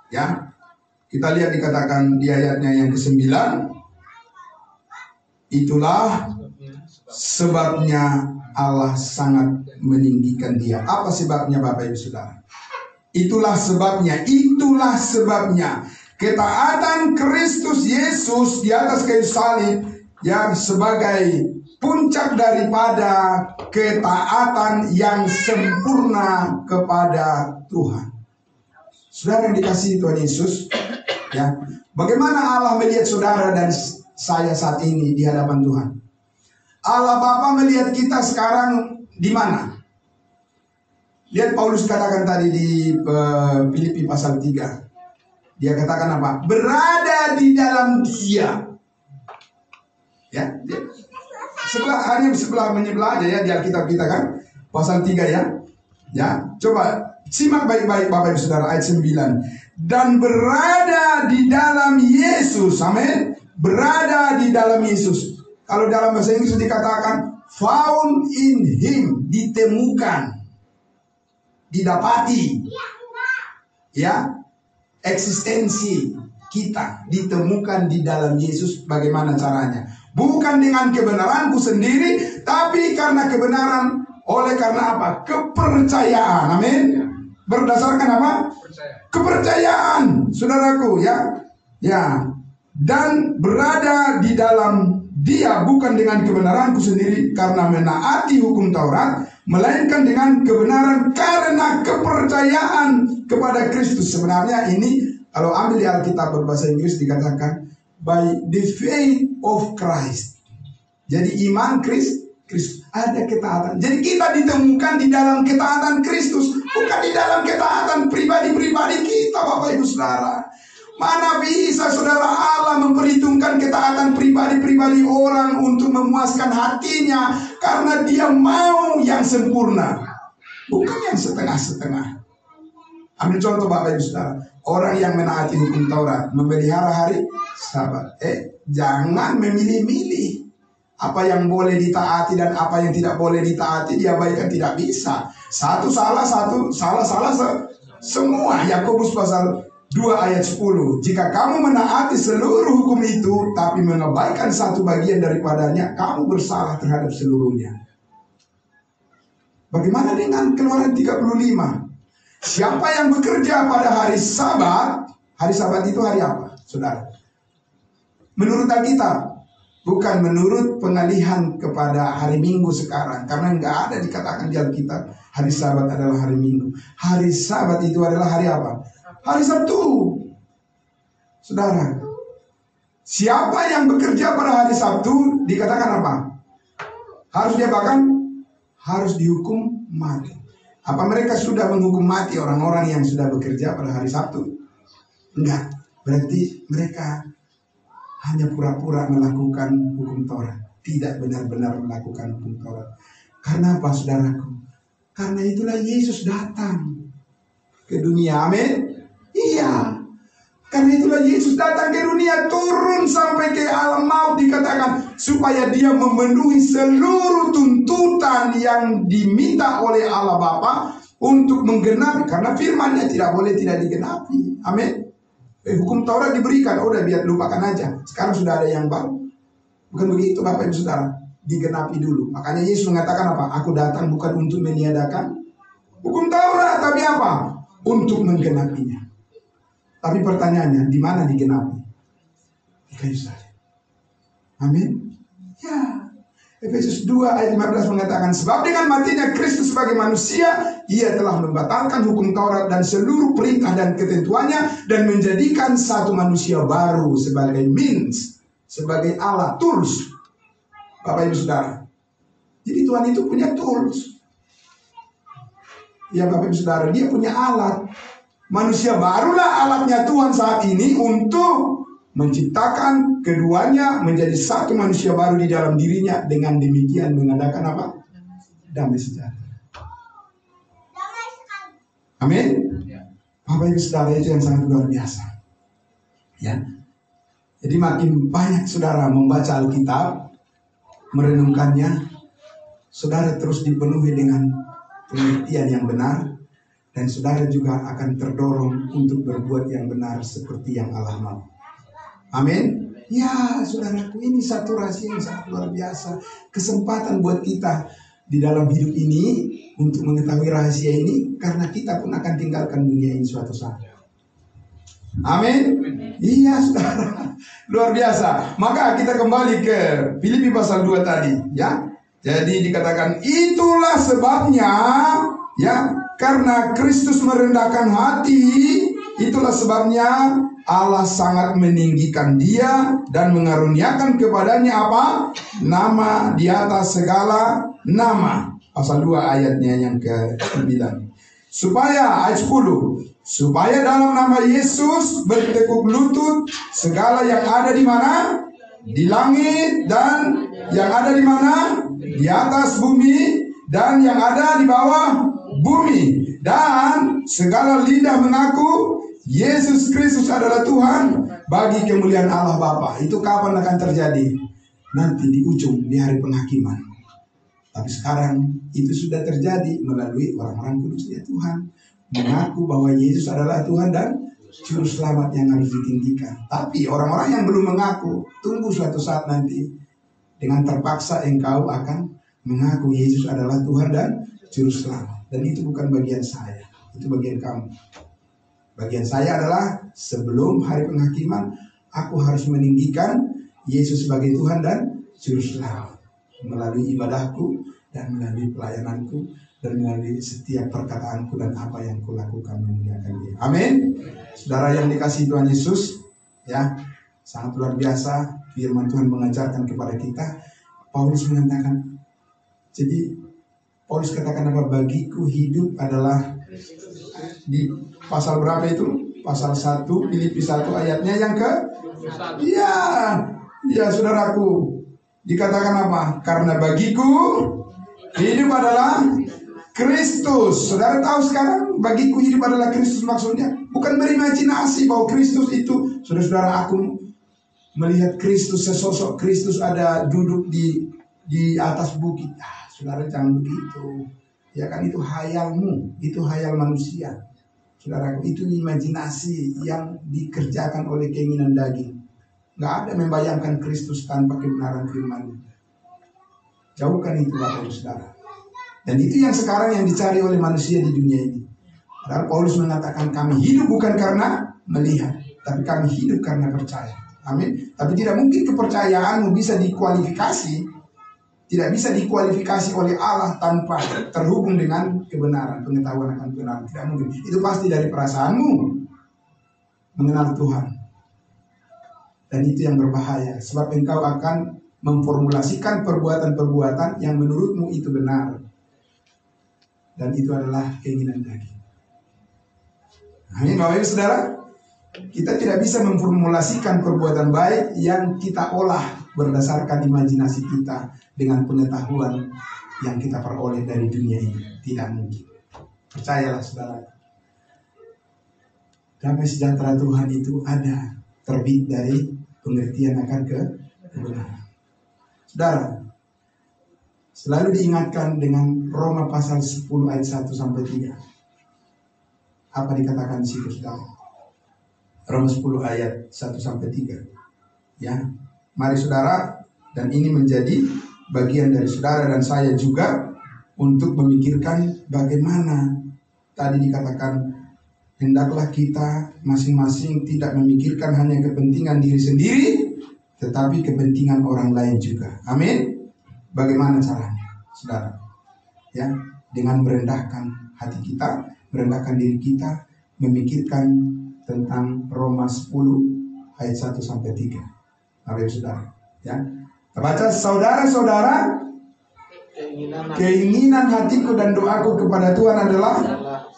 ya, kita lihat dikatakan di ayatnya yang ke-9, itulah sebabnya Allah sangat meninggikan dia. Apa sebabnya Bapak Ibu Saudara? Itulah sebabnya ketaatan Kristus Yesus di atas kayu salib yang sebagai puncak daripada ketaatan yang sempurna kepada Tuhan. Saudara yang dikasihi Tuhan Yesus, ya, bagaimana Allah melihat saudara dan saya saat ini di hadapan Tuhan? Allah Bapa melihat kita sekarang di mana? Lihat Paulus katakan tadi di Filipi pasal 3. Dia katakan apa? Berada di dalam Dia. Ya, hanya menyebelah aja ya di Alkitab kita kan. Pasal 3 ya. Ya, coba simak baik-baik Bapak Ibu Saudara ayat 9. Dan berada di dalam Yesus. Amin. Berada di dalam Yesus. Kalau dalam bahasa Inggris dikatakan found in Him, ditemukan, didapati. Ya. Eksistensi kita ditemukan di dalam Yesus. Bagaimana caranya? Bukan dengan kebenaranku sendiri, tapi karena kebenaran oleh karena apa? Kepercayaan. Amin. Berdasarkan apa? Kepercayaan, saudaraku ya. Ya. Dan berada di dalam Dia bukan dengan kebenaranku sendiri karena menaati hukum Taurat, melainkan dengan kebenaran karena kepercayaan kepada Kristus. Sebenarnya ini kalau ambil di Alkitab berbahasa Inggris dikatakan by the faith of Christ. Jadi iman Kristus, ada ketaatan. Jadi kita ditemukan di dalam ketaatan Kristus, bukan di dalam ketaatan pribadi-pribadi kita, Bapak Ibu Saudara. Mana bisa saudara Allah memperhitungkan ketaatan pribadi-pribadi orang untuk memuaskan hatinya, karena Dia mau yang sempurna, bukan yang setengah-setengah. Ambil contoh Bapak Ibu Saudara, orang yang menaati hukum Taurat, memelihara hari Sabat. Jangan memilih-milih. Apa yang boleh ditaati dan apa yang tidak boleh ditaati diabaikan, tidak bisa. Satu salah, semua. Yakobus pasal 2 ayat 10. Jika kamu menaati seluruh hukum itu tapi mengabaikan satu bagian daripadanya, kamu bersalah terhadap seluruhnya. Bagaimana dengan Keluaran 35? Siapa yang bekerja pada hari Sabat? Hari Sabat itu hari apa, saudara? Menurut Alkitab, bukan menurut pengalihan kepada hari Minggu sekarang. Karena nggak ada dikatakan di Alkitab hari Sabat adalah hari Minggu. Hari Sabat itu adalah hari apa? Hari Sabtu. Saudara, siapa yang bekerja pada hari Sabtu dikatakan apa? Harus diapakan? Harus dihukum mati. Apa mereka sudah menghukum mati orang-orang yang sudah bekerja pada hari Sabtu? Enggak. Berarti mereka hanya pura-pura melakukan hukum Taurat, tidak benar-benar melakukan hukum Taurat. Karena apa, saudaraku? Karena itulah Yesus datang ke dunia. Amin. Iya. Karena itulah Yesus datang ke dunia, turun sampai ke alam maut, dikatakan supaya dia memenuhi seluruh tuntutan yang diminta oleh Allah Bapa untuk menggenapi. Karena firman-Nya tidak boleh tidak digenapi. Amin. Hukum Taurat diberikan, udah biar lupakan aja. Sekarang sudah ada yang baru. Bukan begitu Bapak Ibu Saudara, digenapi dulu. Makanya Yesus mengatakan apa? Aku datang bukan untuk meniadakan hukum Taurat, tapi apa? Untuk menggenapinya. Tapi pertanyaannya, di mana digenapi? Di kayu salib. Amin. Ya. Efesus 2 ayat 15 mengatakan, sebab dengan matinya Kristus sebagai manusia, ia telah membatalkan hukum Taurat dan seluruh perintah dan ketentuannya, dan menjadikan satu manusia baru sebagai means, sebagai alat, tools. Bapak Ibu Saudara. Jadi Tuhan itu punya tools. Ya Bapak Ibu Saudara, dia punya alat. Manusia barulah alatnya Tuhan saat ini untuk menciptakan keduanya menjadi satu manusia baru di dalam dirinya. Dengan demikian mengadakan apa? Damai sejahtera. Amin. Bapak Ibu Saudara, itu yang sangat luar biasa. Ya. Jadi makin banyak saudara membaca Alkitab, merenungkannya, saudara terus dipenuhi dengan pengertian yang benar. Dan saudara juga akan terdorong untuk berbuat yang benar seperti yang Allah mau. Amin. Ya saudaraku, ini satu rahasia yang sangat luar biasa. Kesempatan buat kita di dalam hidup ini untuk mengetahui rahasia ini. Karena kita pun akan tinggalkan dunia ini suatu saat. Amin. Iya saudara, luar biasa. Maka kita kembali ke Filipi pasal 2 tadi, ya. Jadi dikatakan itulah sebabnya, ya, karena Kristus merendahkan hati, itulah sebabnya Allah sangat meninggikan dia dan mengaruniakan kepadanya apa? Nama di atas segala nama. Pasal 2 ayatnya yang ke-9. Supaya ayat 10, supaya dalam nama Yesus bertekuk lutut segala yang ada di mana? Di langit, dan yang ada di mana? Di atas bumi, dan yang ada di bawah bumi, dan segala lidah mengaku Yesus Kristus adalah Tuhan bagi kemuliaan Allah Bapa. Itu kapan akan terjadi? Nanti di ujung, di hari penghakiman. Tapi sekarang itu sudah terjadi melalui orang-orang kudusnya Tuhan, mengaku bahwa Yesus adalah Tuhan dan Juru Selamat yang harus ditinggikan. Tapi orang-orang yang belum mengaku, tunggu suatu saat nanti, dengan terpaksa engkau akan mengaku Yesus adalah Tuhan dan Juru Selamat. Dan itu bukan bagian saya, itu bagian kamu. Bagian saya adalah sebelum hari penghakiman, aku harus meninggikan Yesus sebagai Tuhan dan Juru Selamat. Melalui ibadahku dan melalui pelayananku dan melalui setiap perkataanku dan apa yang kulakukan memuliakan Dia. Amin. Saudara yang dikasihi Tuhan Yesus, ya, sangat luar biasa firman Tuhan mengajarkan kepada kita. Paulus mengatakan, jadi Paulus katakan apa? Bagiku hidup adalah, di pasal berapa itu? Pasal 1, Filipi 1 ayatnya yang ke? Iya, ya saudaraku. Dikatakan apa? Karena bagiku hidup adalah Kristus. Saudara tahu sekarang bagiku hidup adalah Kristus maksudnya? Bukan berimajinasi bahwa Kristus itu, saudara-saudara, aku melihat Kristus, sesosok Kristus ada duduk di atas bukit. Saudara jangan begitu. Ya kan, itu hayalmu, itu hayal manusia. Saudara, itu imajinasi yang dikerjakan oleh keinginan daging. Nggak ada membayangkan Kristus tanpa kebenaran firman. Jauhkan itu Bapak Ibu Saudara. Dan itu yang sekarang yang dicari oleh manusia di dunia ini. Padahal Paulus mengatakan kami hidup bukan karena melihat, tapi kami hidup karena percaya. Amin. Tapi tidak mungkin kepercayaanmu bisa dikualifikasi, tidak bisa dikualifikasi oleh Allah tanpa terhubung dengan kebenaran, pengetahuan akan kebenaran. Tidak mungkin. Itu pasti dari perasaanmu mengenal Tuhan. Dan itu yang berbahaya, sebab engkau akan memformulasikan perbuatan-perbuatan yang menurutmu itu benar. Dan itu adalah keinginan daging. Amin, Bapak Ibu Saudara. Kita tidak bisa memformulasikan perbuatan baik yang kita olah berdasarkan imajinasi kita dengan pengetahuan yang kita peroleh dari dunia ini. Tidak mungkin. Percayalah saudara. Damai sejahtera Tuhan itu ada, terbit dari pengertian akan kebenaran. Saudara, selalu diingatkan dengan Roma pasal 10 ayat 1 sampai 3. Apa dikatakan di situ, saudara? Roma 10 ayat 1 sampai 3. Ya, mari saudara, dan ini menjadi bagian dari saudara dan saya juga untuk memikirkan bagaimana tadi dikatakan hendaklah kita masing-masing tidak memikirkan hanya kepentingan diri sendiri, tetapi kepentingan orang lain juga. Amin. Bagaimana caranya, saudara? Ya, dengan merendahkan hati kita, merendahkan diri kita, memikirkan tentang Roma 10 ayat 1 sampai 3. Mari saudara, ya. Kita baca, saudara-saudara, keinginan hatiku dan doaku kepada Tuhan adalah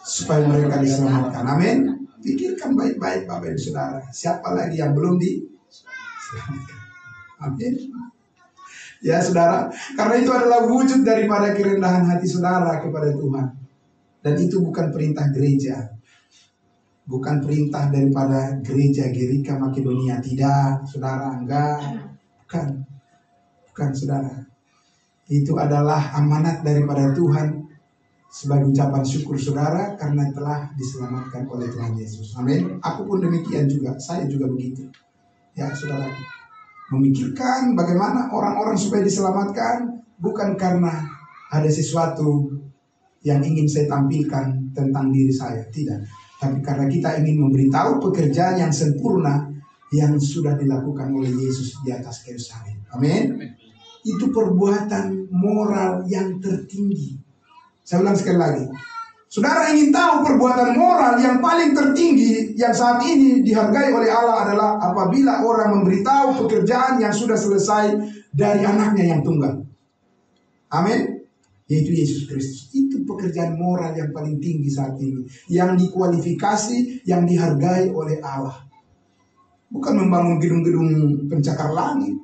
supaya mereka diselamatkan. Amin. Pikirkan baik-baik Bapak Ibu Saudara, siapa lagi yang belum diselamatkan? Amin. Ya saudara, karena itu adalah wujud daripada kerendahan hati saudara kepada Tuhan. Dan itu bukan perintah gereja, bukan perintah daripada gereja Gerika Makedonia. Tidak, saudara, enggak. Bukan saudara. Itu adalah amanat daripada Tuhan sebagai ucapan syukur saudara karena telah diselamatkan oleh Tuhan Yesus. Amin. Aku pun demikian juga, saya juga begitu. Ya saudara, memikirkan bagaimana orang-orang supaya diselamatkan bukan karena ada sesuatu yang ingin saya tampilkan tentang diri saya, tidak. Tapi karena kita ingin memberitahu pekerjaan yang sempurna yang sudah dilakukan oleh Yesus di atas kayu salib. Amin. Itu perbuatan moral yang tertinggi. Saya ulang sekali lagi. Saudara ingin tahu perbuatan moral yang paling tertinggi yang saat ini dihargai oleh Allah adalah apabila orang memberitahu pekerjaan yang sudah selesai dari anaknya yang tunggal. Amin. Yaitu Yesus Kristus. Itu pekerjaan moral yang paling tinggi saat ini, yang dikualifikasi, yang dihargai oleh Allah. Bukan membangun gedung-gedung pencakar langit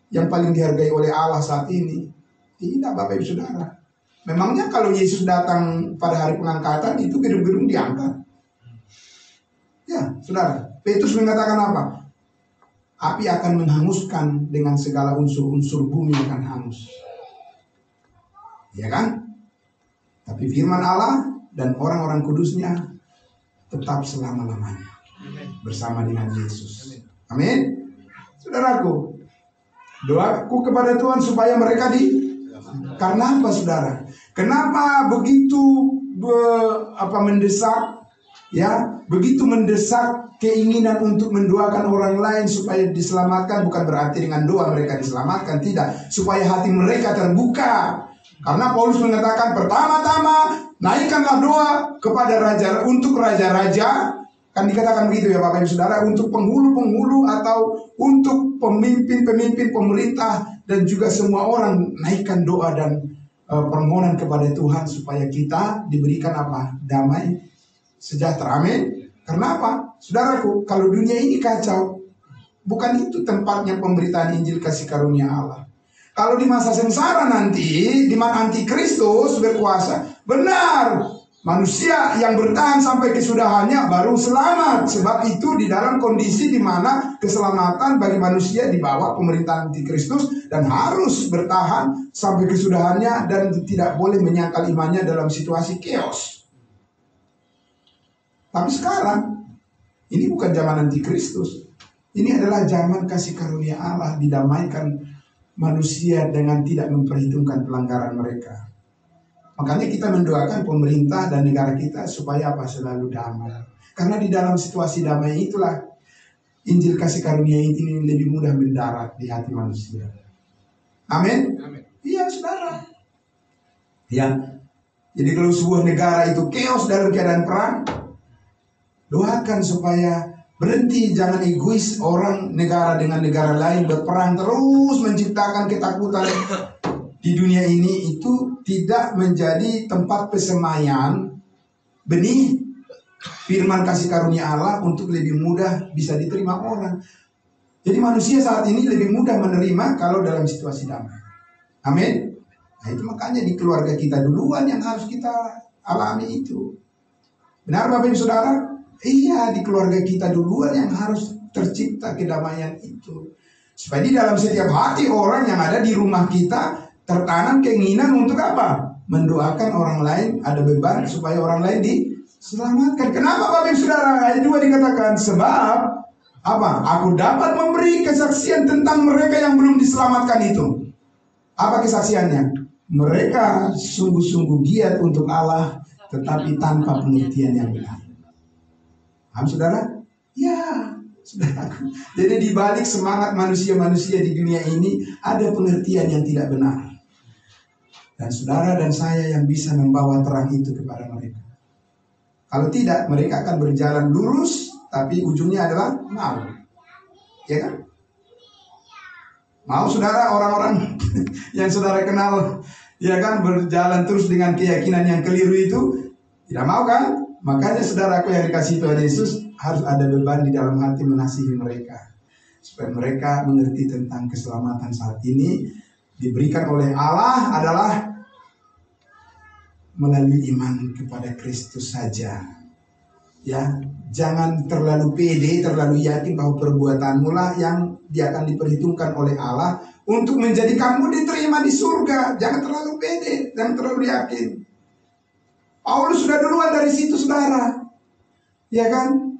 yang paling dihargai oleh Allah saat ini. Tidak Bapak Ibu Saudara. Memangnya kalau Yesus datang pada hari pengangkatan itu gedung-gedung diangkat? Ya saudara, Petrus mengatakan apa? Api akan menghanguskan dengan segala unsur-unsur bumi akan hangus. Ya kan? Tapi firman Allah dan orang-orang kudusnya tetap selama-lamanya bersama dengan Yesus. Amin. Saudaraku, doaku kepada Tuhan supaya mereka karena apa saudara? Kenapa begitu mendesak? Ya, begitu mendesak keinginan untuk mendoakan orang lain supaya diselamatkan, bukan berarti dengan doa mereka diselamatkan, tidak. Supaya hati mereka terbuka. Karena Paulus mengatakan pertama-tama naikkanlah doa kepada raja, untuk raja-raja, kan dikatakan begitu ya Bapak Ibu Saudara, untuk penghulu-penghulu atau untuk pemimpin-pemimpin pemerintah dan juga semua orang, naikkan doa dan permohonan kepada Tuhan supaya kita diberikan apa? Damai sejahtera. Amin. Karena apa? Saudaraku, kalau dunia ini kacau, bukan itu tempatnya pemberitaan Injil kasih karunia Allah. Kalau di masa sengsara nanti, di mana antikristus berkuasa, benar, Manusia yang bertahan sampai kesudahannya baru selamat. Sebab itu di dalam kondisi di mana keselamatan bagi manusia di bawah pemerintahan Antikristus dan harus bertahan sampai kesudahannya dan tidak boleh menyangkal imannya dalam situasi chaos. Tapi sekarang ini bukan zaman Antikristus. Ini adalah zaman kasih karunia Allah, didamaikan manusia dengan tidak memperhitungkan pelanggaran mereka. Makanya kita mendoakan pemerintah dan negara kita supaya apa? Selalu damai. Karena di dalam situasi damai itulah Injil kasih karunia ini lebih mudah mendarat di hati manusia. Amin. Iya, saudara. Ya. Jadi kalau sebuah negara itu chaos dalam keadaan perang, doakan supaya berhenti, jangan egois orang negara dengan negara lain berperang terus menciptakan ketakutan di dunia ini. Itu tidak menjadi tempat pesemaian benih firman kasih karunia Allah untuk lebih mudah bisa diterima orang. Jadi manusia saat ini lebih mudah menerima kalau dalam situasi damai. Amin. Nah, itu makanya di keluarga kita duluan yang harus kita alami itu. Benar Bapak Ibu Saudara? Iya, di keluarga kita duluan yang harus tercipta kedamaian itu. Supaya di dalam setiap hati orang yang ada di rumah kita tertanam keinginan untuk apa? Mendoakan orang lain, ada beban supaya orang lain diselamatkan. Kenapa Bapak Ibu Saudara? Ayat 2 dikatakan, sebab apa? Aku dapat memberi kesaksian tentang mereka yang belum diselamatkan itu. Apa kesaksiannya? Mereka sungguh-sungguh giat untuk Allah, tetapi tanpa pengertian yang benar. Paham saudara? Ya, saudaraku. Jadi di balik semangat manusia-manusia di dunia ini ada pengertian yang tidak benar. Dan saudara dan saya yang bisa membawa terang itu kepada mereka. Kalau tidak, mereka akan berjalan lurus, tapi ujungnya adalah malu. Ya kan? Mau saudara orang-orang yang saudara kenal, ya kan, berjalan terus dengan keyakinan yang keliru itu? Tidak mau kan? Makanya saudaraku yang dikasihi Tuhan Yesus, harus ada beban di dalam hati mengasihi mereka. Supaya mereka mengerti tentang keselamatan saat ini diberikan oleh Allah adalah melalui iman kepada Kristus saja. Ya, jangan terlalu pede, terlalu yakin bahwa perbuatanmu lah yang dia akan diperhitungkan oleh Allah untuk menjadikanmu diterima di surga. Jangan terlalu pede, jangan terlalu yakin. Paulus sudah duluan dari situ, saudara. Ya kan?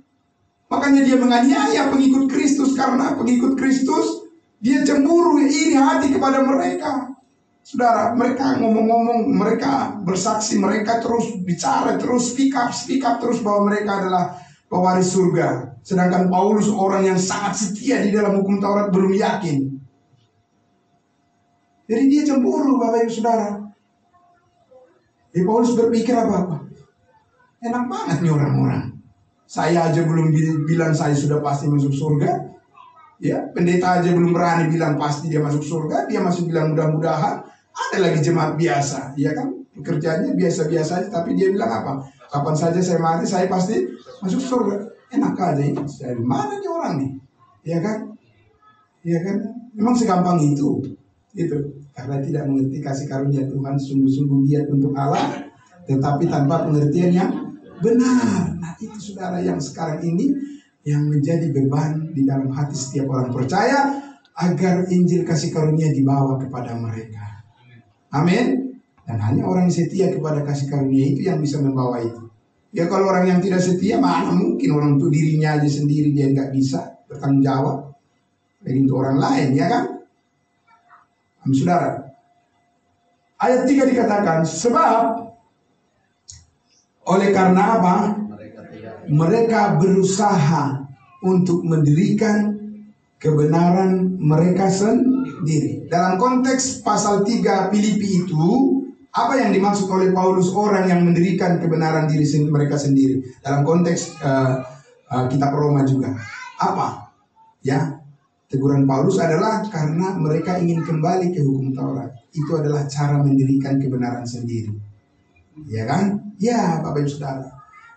Makanya dia menganiaya pengikut Kristus, karena pengikut Kristus dia cemburu, iri hati kepada mereka. Saudara, mereka ngomong-ngomong, mereka bersaksi, mereka terus bicara, terus speak up terus bahwa mereka adalah pewaris surga. Sedangkan Paulus orang yang sangat setia di dalam hukum Taurat belum yakin. Jadi dia cemburu, Bapak Ibu Saudara. Paulus berpikir apa? Enak banget nih orang-orang. Saya aja belum bilang saya sudah pasti masuk surga. Ya, pendeta aja belum berani bilang pasti dia masuk surga. Dia masih bilang mudah-mudahan. Ada lagi jemaat biasa, ya kan? Pekerjaannya biasa-biasa aja, tapi dia bilang apa? Kapan saja saya mati, saya pasti masuk surga. Enak aja ini. Dari mana nih orang nih? Ya kan? Ya kan? Memang segampang itu. Itu karena tidak mengerti kasih karunia Tuhan, sungguh-sungguh giat untuk Allah, tetapi tanpa pengertian yang benar. Nah, itu saudara yang sekarang ini yang menjadi beban di dalam hati setiap orang percaya, agar Injil kasih karunia dibawa kepada mereka. Amin. Dan hanya orang yang setia kepada kasih karunia itu yang bisa membawa itu. Ya, kalau orang yang tidak setia, mana mungkin orang untuk dirinya aja sendiri dia nggak bisa bertanggung jawab. Lagi untuk orang lain, ya kan? Saudara, ayat 3 dikatakan, sebab oleh karena apa? Mereka berusaha untuk mendirikan kebenaran mereka sendiri. Dalam konteks pasal 3 Filipi itu, apa yang dimaksud oleh Paulus orang yang mendirikan kebenaran diri mereka sendiri? Dalam konteks kitab Roma juga. Apa? Ya, teguran Paulus adalah karena mereka ingin kembali ke hukum Taurat. Itu adalah cara mendirikan kebenaran sendiri. Ya kan? Ya, Bapak Ibu Saudara.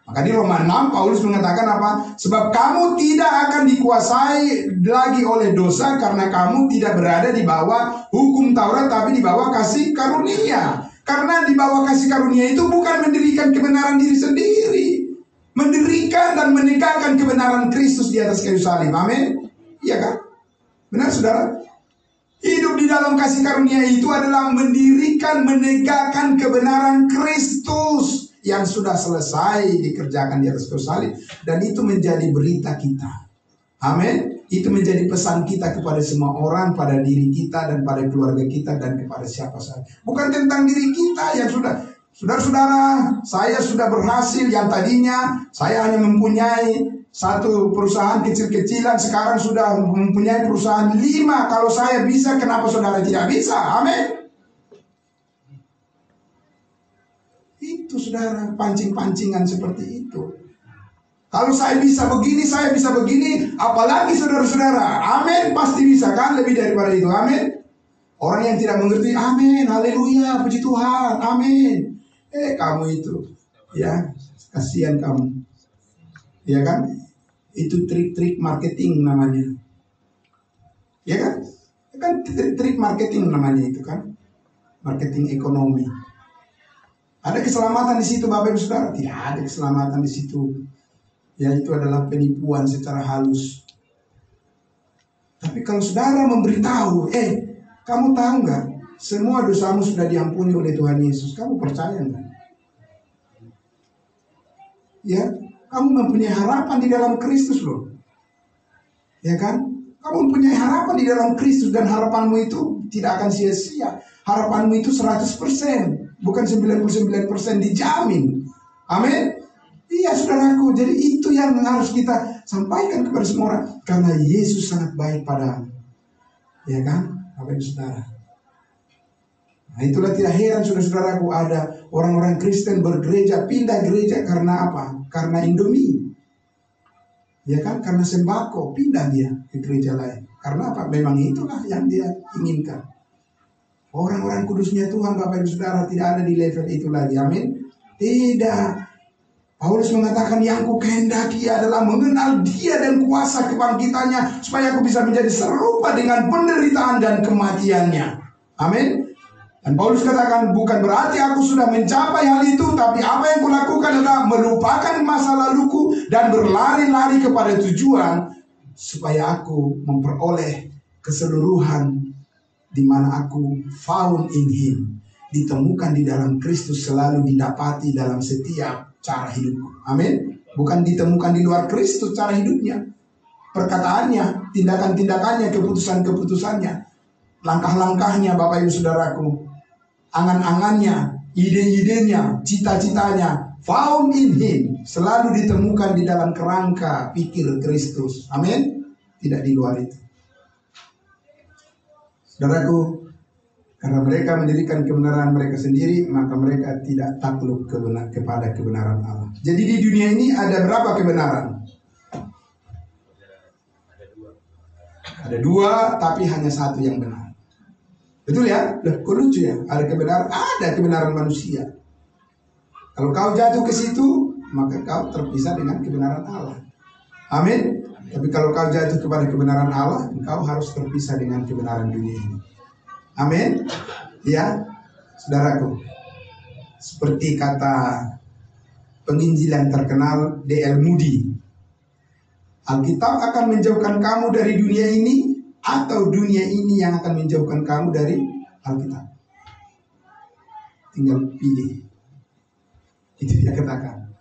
Maka di Roma 6 Paulus mengatakan apa? Sebab kamu tidak akan dikuasai lagi oleh dosa karena kamu tidak berada di bawah hukum Taurat tapi di bawah kasih karunia. Karena di bawah kasih karunia itu bukan mendirikan kebenaran diri sendiri, mendirikan dan menegakkan kebenaran Kristus di atas kayu salib. Amin. Iya kan? Benar saudara? Hidup di dalam kasih karunia itu adalah mendirikan, menegakkan kebenaran Kristus yang sudah selesai dikerjakan di atas kayu salib. Dan itu menjadi berita kita. Amin. Itu menjadi pesan kita kepada semua orang, pada diri kita dan pada keluarga kita dan kepada siapa saja. Bukan tentang diri kita yang sudah, saudara-saudara, saya sudah berhasil. Yang tadinya saya hanya mempunyai satu perusahaan kecil-kecilan, sekarang sudah mempunyai perusahaan 5. Kalau saya bisa, kenapa saudara tidak bisa? Amin. Itu saudara, pancing-pancingan seperti itu. Kalau saya bisa begini, apalagi saudara-saudara. Amin, pasti bisa kan, lebih daripada itu. Amin. Orang yang tidak mengerti, amin, haleluya, puji Tuhan, amin. Kamu itu, ya, kasihan kamu. Ya kan? Itu trik-trik marketing namanya. Ya kan? Kan trik marketing namanya itu kan. Marketing ekonomi. Ada keselamatan di situ Bapak Ibu Saudara? Tidak ada keselamatan di situ. Ya, itu adalah penipuan secara halus. Tapi kalau saudara memberitahu, kamu tahu nggak? Semua dosamu sudah diampuni oleh Tuhan Yesus. Kamu percaya nggak? Ya, kamu mempunyai harapan di dalam Kristus loh. Ya kan? Kamu mempunyai harapan di dalam Kristus dan harapanmu itu tidak akan sia-sia. Harapanmu itu 100%, bukan 99% dijamin. Amin. Iya saudaraku, jadi itu yang harus kita sampaikan kepada semua orang. Karena Yesus sangat baik padamu. Ya kan, Bapak Ibu Saudara. Nah itulah tidak heran saudara-saudaraku ada orang-orang Kristen bergereja, pindah gereja karena apa? Karena Indomie. Ya kan, karena sembako, pindah dia ke gereja lain. Karena apa? Memang itulah yang dia inginkan. Orang-orang kudusnya Tuhan Bapak Ibu Saudara tidak ada di level itu lagi. Amin. Tidak. Paulus mengatakan yang ku kehendaki adalah mengenal dia dan kuasa kebangkitannya, supaya aku bisa menjadi serupa dengan penderitaan dan kematiannya. Amin. Dan Paulus katakan bukan berarti aku sudah mencapai hal itu, tapi apa yang kulakukan adalah melupakan masa laluku dan berlari-lari kepada tujuan, supaya aku memperoleh keseluruhan di mana aku found in him, ditemukan di dalam Kristus, selalu didapati dalam setiap cara hidupku. Amin. Bukan ditemukan di luar Kristus cara hidupnya, perkataannya, tindakan-tindakannya, keputusan-keputusannya, langkah-langkahnya Bapak Ibu Saudaraku, angan-angannya, ide-idenya, cita-citanya, found in him, selalu ditemukan di dalam kerangka pikir Kristus. Amin. Tidak di luar itu. Saudaraku, karena mereka mendirikan kebenaran mereka sendiri, maka mereka tidak takluk kepada kebenaran Allah. Jadi di dunia ini ada berapa kebenaran? Ada 2, tapi hanya 1 yang benar. Betul ya? Loh, kok lucu ya? Ada kebenaran manusia. Kalau kau jatuh ke situ, maka kau terpisah dengan kebenaran Allah. Amin. Tapi kalau kau jatuh kepada kebenaran Allah, kau harus terpisah dengan kebenaran dunia ini. Amin. Ya, saudaraku. Seperti kata penginjil yang terkenal D.L. Moody, Alkitab akan menjauhkan kamu dari dunia ini, atau dunia ini yang akan menjauhkan kamu dari Alkitab. Tinggal pilih. Itu dia katakan.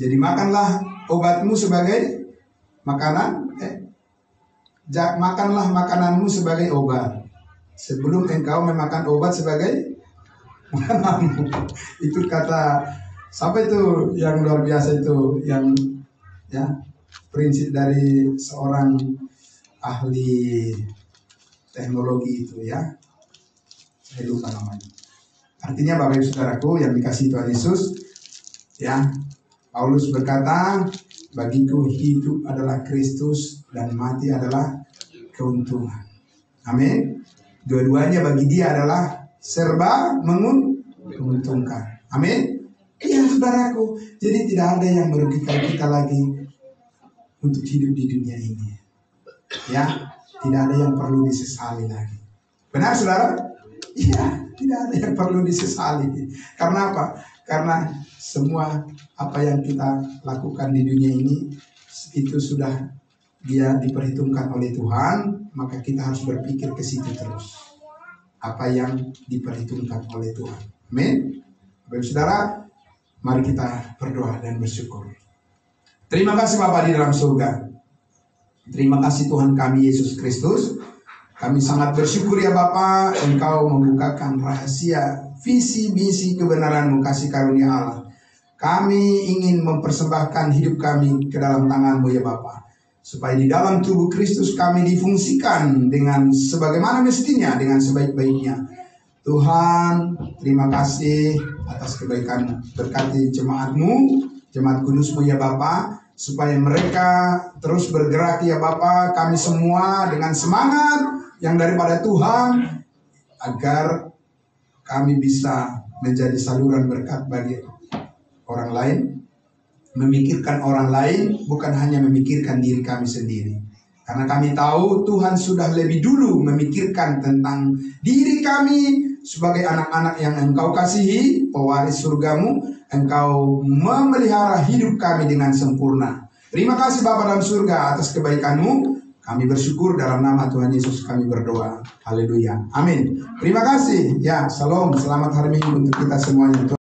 Jadi makanlah obatmu sebagai makanan, makanlah makananmu sebagai obat, sebelum engkau memakan obat sebagai makananmu. Itu kata sampai itu yang luar biasa itu, yang ya prinsip dari seorang ahli teknologi itu ya. Saya lupa namanya. Artinya Bapak Ibu Saudaraku yang dikasihi Tuhan Yesus, ya, Paulus berkata, bagiku hidup adalah Kristus dan mati adalah keuntungan. Amin. Dua-duanya bagi dia adalah serba menguntungkan. Amin. Iya saudaraku. Jadi tidak ada yang merugikan kita lagi untuk hidup di dunia ini. Ya, tidak ada yang perlu disesali lagi. Benar saudara? Iya, tidak ada yang perlu disesali. Karena apa? Karena semua apa yang kita lakukan di dunia ini itu sudah dia diperhitungkan oleh Tuhan, maka kita harus berpikir ke situ terus. Apa yang diperhitungkan oleh Tuhan. Amin. Bapak Saudara, mari kita berdoa dan bersyukur. Terima kasih Bapa di dalam surga. Terima kasih Tuhan kami Yesus Kristus. Kami sangat bersyukur ya Bapa, Engkau membukakan rahasia, visi, misi, kebenaran-Mu, kasih karunia Allah. Kami ingin mempersembahkan hidup kami ke dalam tangan-Mu ya Bapa, supaya di dalam tubuh Kristus kami difungsikan dengan sebagaimana mestinya, dengan sebaik-baiknya. Tuhan, terima kasih atas kebaikan. Berkati jemaat-Mu, jemaat kudus-Mu ya Bapa, supaya mereka terus bergerak ya Bapa, kami semua dengan semangat yang daripada Tuhan, agar kami bisa menjadi saluran berkat bagi orang lain, memikirkan orang lain, bukan hanya memikirkan diri kami sendiri. Karena kami tahu Tuhan sudah lebih dulu memikirkan tentang diri kami sebagai anak-anak yang Engkau kasihi, pewaris surga-Mu. Engkau memelihara hidup kami dengan sempurna. Terima kasih Bapa dalam surga atas kebaikan-Mu. Kami bersyukur dalam nama Tuhan Yesus kami berdoa. Haleluya. Amin. Terima kasih. Ya, salam. Selamat hari Minggu untuk kita semuanya. Tuhan